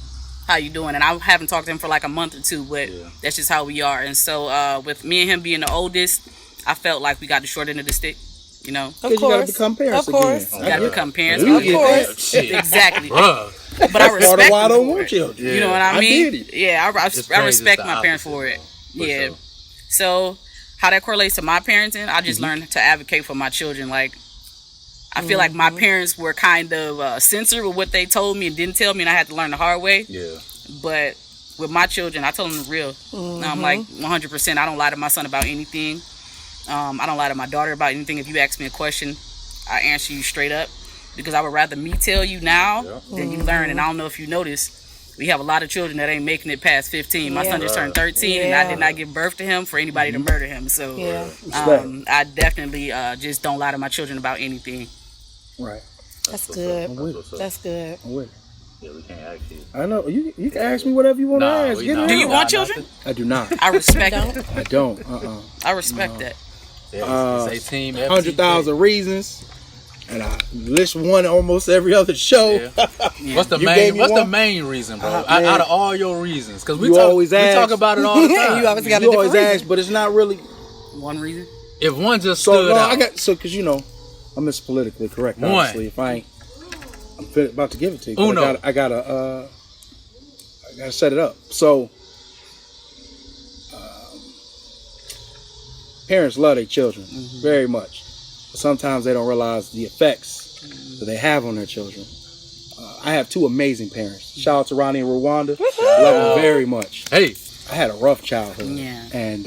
How you doing? And I haven't talked to him for like a month or 2, but that's just how we are. And so with me and him being the oldest, I felt like we got the short end of the stick, you know. Because you got to become parents Of course. again. We got to become parents. You Of get course. that. Exactly. Bruh. But I Part respect of why I them don't for want it. children. You know what I I mean? did it. Yeah, I It's respect crazy, it's the my parents opposite, for it. for Yeah. sure. So how that correlates to my parenting, I just learned to advocate for my children. Like, I feel like my parents were kind of censored with what they told me and didn't tell me, and I had to learn the hard way. Yeah. But with my children, I tell them the real. I'm like 100%. I don't lie to my son about anything. I don't lie to my daughter about anything. If you ask me a question, I answer you straight up, because I would rather me tell you now than you learn. And I don't know if you notice, we have a lot of children that ain't making it past 15. My son just turned 13, and I did not give birth to him for anybody to murder him. So I definitely just don't lie to my children about anything. Right. That's good. I'm with it. That's good. I'm with it. Yeah, we can't ask you. I know. You can ask me whatever you want to ask. we Get not. it Do you out. want children? I do not. I respect it. I don't. I respect that. Yeah, it's a team. 100,000 reasons. And I list one almost every other show. Yeah. What's the You main? gave me What's the one? main reason, bro? Man. Out of all your reasons, because we You talk, always we ask. talk about it all the time. You always got a You different always reason. ask, but it's not really. One reason? If one just So stood no, out, I got because you know I'm just politically correct. One. Obviously, if I ain't, I'm about to give it to you. but Uno. I gotta set it up. So parents love their children very much, but sometimes they don't realize the effects that they have on their children. I have 2 amazing parents. Shout out to Ronnie and Rwanda. Love them very much. hey, I had a rough childhood. Yeah. And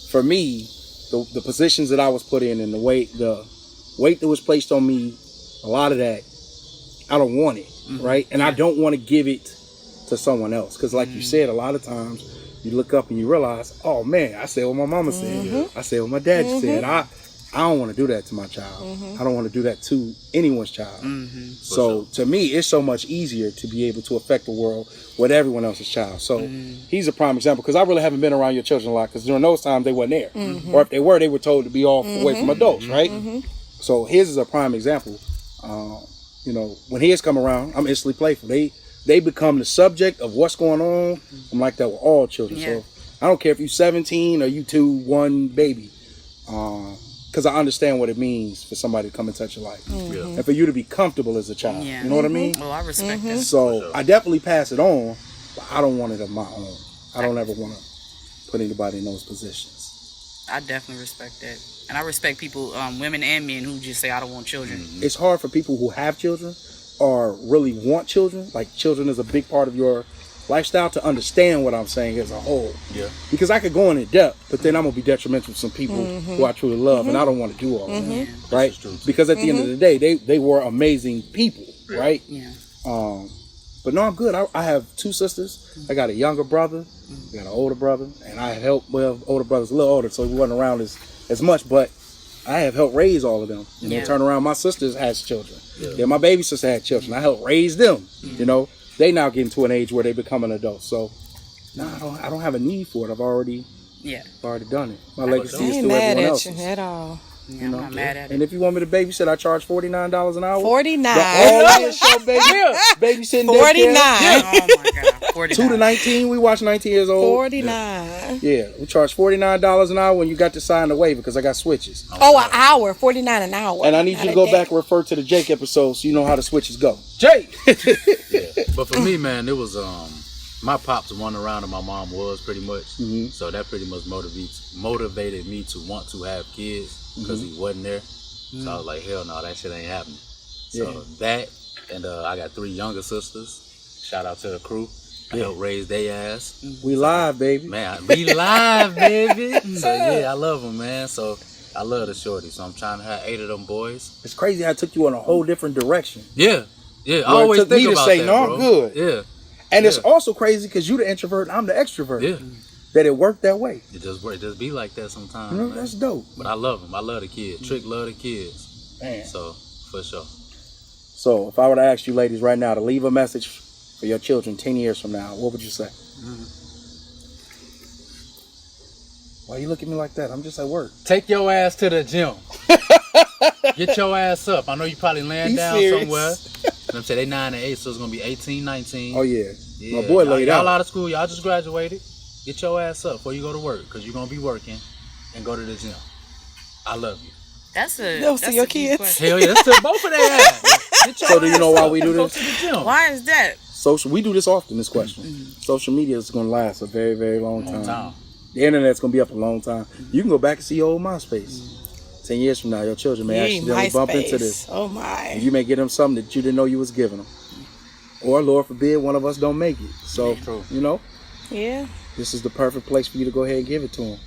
for me, the positions that I was put in and the weight that was placed on me, a lot of that, I don't want it, right? And I don't want to give it to someone else. Because like you said, a lot of times you look up and you realize, oh man, I said what my mama said. I said what my dad said. I don't want to do that to my child. I don't want to do that to anyone's child. So to me, it's so much easier to be able to affect the world with everyone else's child. So he's a prime example, because I really haven't been around your children a lot, because during those times they weren't there. Or if they were told to be off away from adults, right? So his is a prime example. You know, when his come around, I'm instantly playful. They become the subject of what's going on. I'm like that with all children. Yeah. So I don't care if you're 17 or you 1 baby. Because I understand what it means for somebody to come and touch your life. Mm-hmm. And for you to be comfortable as a child. Yeah. You know what I mean? Well, I respect that. So I definitely pass it on, but I don't want it of my own. I don't ever want to put anybody in those positions. I definitely respect that. And I respect people, women and men, who just say, I don't want children. It's hard for people who have children or really want children. Like, children is a big part of your lifestyle, to understand what I'm saying as a whole. Yeah. Because I could go in depth, but then I'm going to be detrimental to some people who I truly love, and I don't want to do all that. Right? Because at the end of the day, they were amazing people, right? Yeah. But no, I'm good. I have 2 sisters. I got a younger brother. I got an older brother. And I have helped, well, older brother's a little older, so he wasn't around as much, but I have helped raise all of them. And then turn around, my sister has children. Yeah, my baby sister had children. I helped raise them. You know, they now getting to an age where they become an adult. So, no, I don't have a need for it. I've already done it. My legacy is through everyone else's. At all. Yeah, I'm not mad at it. And if you want me to babysit, I charge $49 an hour. 49. The all-in show, babysitting. 49. Oh my God. 49. 2 to 19. We watch 19 years old. 49. Yeah, we charge $49 an hour when you got to sign the waiver, because I got switches. Oh, an hour. 49 an hour. And I need you to go back and refer to the Jake episode so you know how the switches go. Jake! But for me, man, it was my pops won around and my mom was pretty much. So that pretty much motivated me to want to have kids, because he wasn't there. So I was like, hell no, that shit ain't happening. So that, and I got 3 younger sisters. Shout out to the crew. I helped raise their ass. We live, baby. Man, we live, baby. So yeah, I love them, man. So I love the shorty. So I'm trying to have 8 of them boys. It's crazy how I took you in a whole different direction. Yeah. I Where always it took think me to about say, that, no, bro. I'm good. Yeah. And it's also crazy because you're the introvert and I'm the extrovert. Yeah. That it worked that way. It just be like that sometimes, You know, man. that's dope. But I love them. I love the kids. Trick love the kids. Man. So, for sure. So if I were to ask you ladies right now to leave a message for your children 10 years from now, what would you say? Why you look at me like that? I'm just at work. Take your ass to the gym. Get your ass up. I know you probably laying down somewhere. I'm saying they 9 and 8, so it's gonna be 18, 19. Oh yeah. My boy laid y'all out. out of school. Y'all just graduated. Get your ass up before you go to work, because you're gonna be working, and go to the gym. I love you. That's a. They'll that's see your a deep kids. question. Hell yeah, that's to both of their ass. Get your So do you ass know why up we do and go this? to the gym. Why is that? We do this often, this question. Social media is going to last a very, very long time. Time. The internet's going to be up a long time. You can go back and see your old MySpace. 10 years from now, your children may accidentally bump into this. Oh my. And you may get them something that you didn't know you was giving them. Or, Lord forbid, one of us don't make it. So, you know, Yeah. this is the perfect place for you to go ahead and give it to them.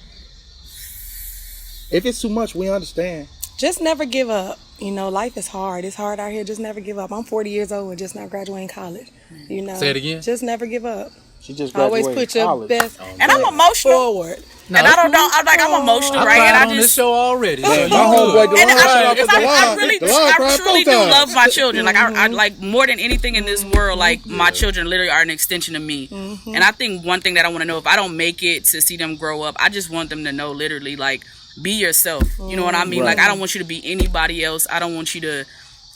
If it's too much, we understand. Just never give up. You know, life is hard. It's hard out here. Just never give up. I'm 40 years old and just now graduating college. You know. Say it again. Just never give up. She just Always graduated put your college. best And I'm emotional. forward. And I don't know. I'm emotional, I right? cried And I on this just. show already. So My you homeboy good. DeLon And shout out to I DeLon. really, DeLon I cried truly 4 do times. love my children. Like I like more than anything in this world. Like my children literally are an extension of me. And I think one thing that I want to know, if I don't make it to see them grow up, I just want them to know, literally, like, be yourself. You know what I mean? Right. Like, I don't want you to be anybody else. I don't want you to.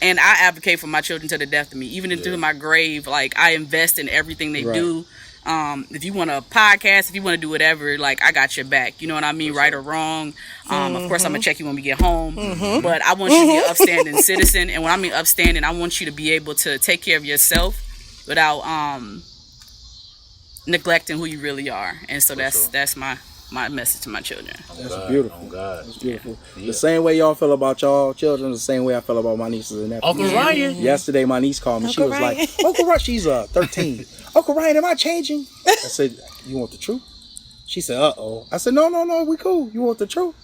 And I advocate for my children to the death of me, even through my grave. Like, I invest in everything they do. If you want to podcast, if you want to do whatever, like, I got your back. You know what I mean? Right or wrong. Of course, I'm going to check you when we get home. But I want you to be an upstanding citizen. And when I mean upstanding, I want you to be able to take care of yourself without neglecting who you really are. And so that's my message to my children. That's beautiful. Oh, God. That's beautiful. Yeah. The same way y'all feel about y'all children, the same way I feel about my nieces and nephews. Uncle Ryan. Yesterday, my niece called me. She was Ryan. like, Uncle Ryan, she's 13. Uncle Ryan, am I changing? I said, you want the truth? She said, uh-oh. I said, no, we cool. You want the truth?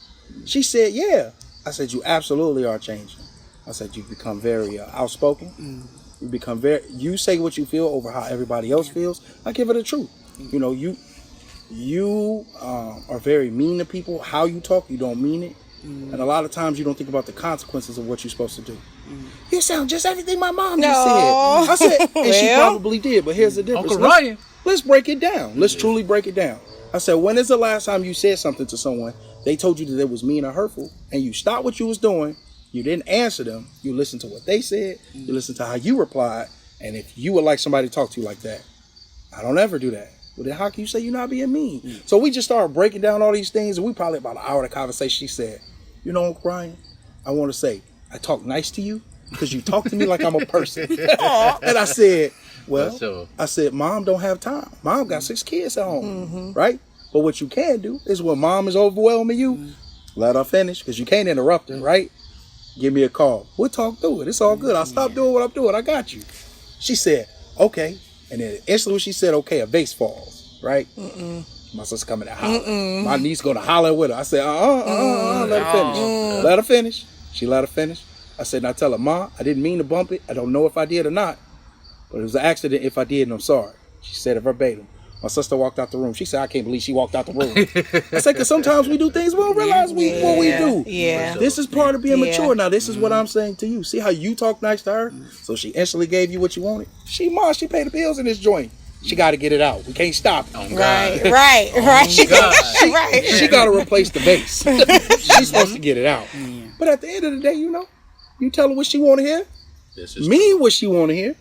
She said, yeah. I said, you absolutely are changing. I said, you've become very outspoken. You become you say what you feel over how everybody else feels. I give her the truth. You know, you are very mean to people. How you talk, you don't mean it. And a lot of times you don't think about the consequences of what you're supposed to do. You sound just everything my mom just said. I said, and she probably did, but here's the difference. Uncle Ryan. Let's break it down. Let's truly break it down. I said, when is the last time you said something to someone, they told you that it was mean or hurtful, and you stopped what you was doing, you didn't answer them, you listened to what they said, you listened to how you replied, and if you would like somebody to talk to you like that, I don't ever do that. Well, then how can you say you're not being mean? So we just started breaking down all these things, and we probably about an hour of conversation. She said, you know, Uncle Ryan, I want to say, I talk nice to you because you talk to me like I'm a person. And I said, well, I said, Mom don't have time. Mom got 6 kids at home, right? But what you can do is when Mom is overwhelming you, let her finish, because you can't interrupt her, right? Give me a call. We'll talk through it. It's all good. I'll stop doing what I'm doing. I got you. She said, okay. And then instantly she said, okay, a vase falls, right? My sister coming to holler. My niece going to holler with her. I said, let her finish. Let her finish. She let her finish. I said, now tell her, Ma, I didn't mean to bump it. I don't know if I did or not. But it was an accident if I did, and I'm sorry. She said it verbatim. My sister walked out the room. She said, I can't believe she walked out the room. I said, because sometimes we do things we don't realize what we do. Yeah. This is part of being mature. Now, this is what I'm saying to you. See how you talk nice to her? So she instantly gave you what you wanted? She paid the bills in this joint. She got to get it out. We can't stop it. Right. She got to replace the vase. She's supposed to get it out. But at the end of the day, you know, you tell her what she want to hear. Mean what she want to hear.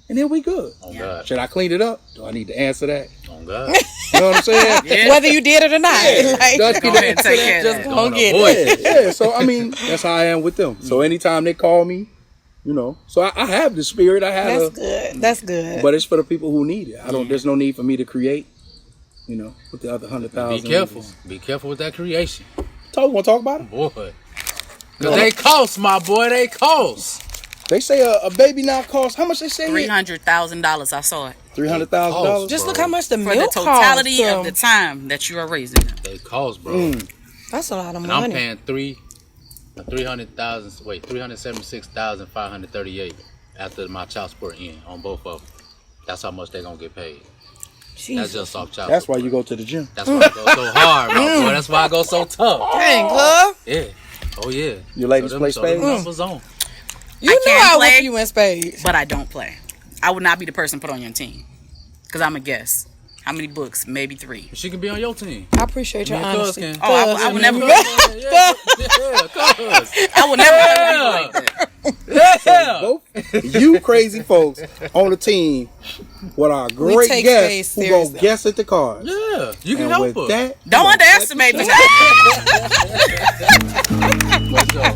And then we good. God. Should I clean it up? Do I need to answer that? Oh God. You know what I'm saying? Whether you did it or not. Like, Go ahead and take care of that. Just go get it. Yeah. So I mean, that's how I am with them. So anytime they call me, you know, so I have the spirit. I have. That's good. But it's for the people who need it. There's no need for me to create. You know, with the other 100,000. Be careful. Be careful with that creation. Want to talk about it? Boy. Because they cost, my boy. They cost. They say a baby now costs, how much they say? $300,000. I saw it. $300,000. Just look how much the For milk the totality costs, of the time that you are raising them. They cost, bro. That's a lot of And money. I'm paying 376,538 after my child support in on both of them. That's how much they're gonna get paid. That's just off child That's support. why you go to the gym. That's why I go so hard, my boy. That's why I go so tough. Dang, club. Yeah. Oh yeah. Your ladies play spades? Numbers on. You I know can't I play. whip you in spades. But I don't play. I would not be the person put on your team. Because I'm a guess. How many books? Maybe 3. She can be on your team. I appreciate your honesty. I would never. Yeah, I would never be like that. yeah. Both you crazy folks on the team with our great take guests space who gonna seriously. guess at the cards. Yeah, you can And help with her. that, Don't underestimate me. Let's go.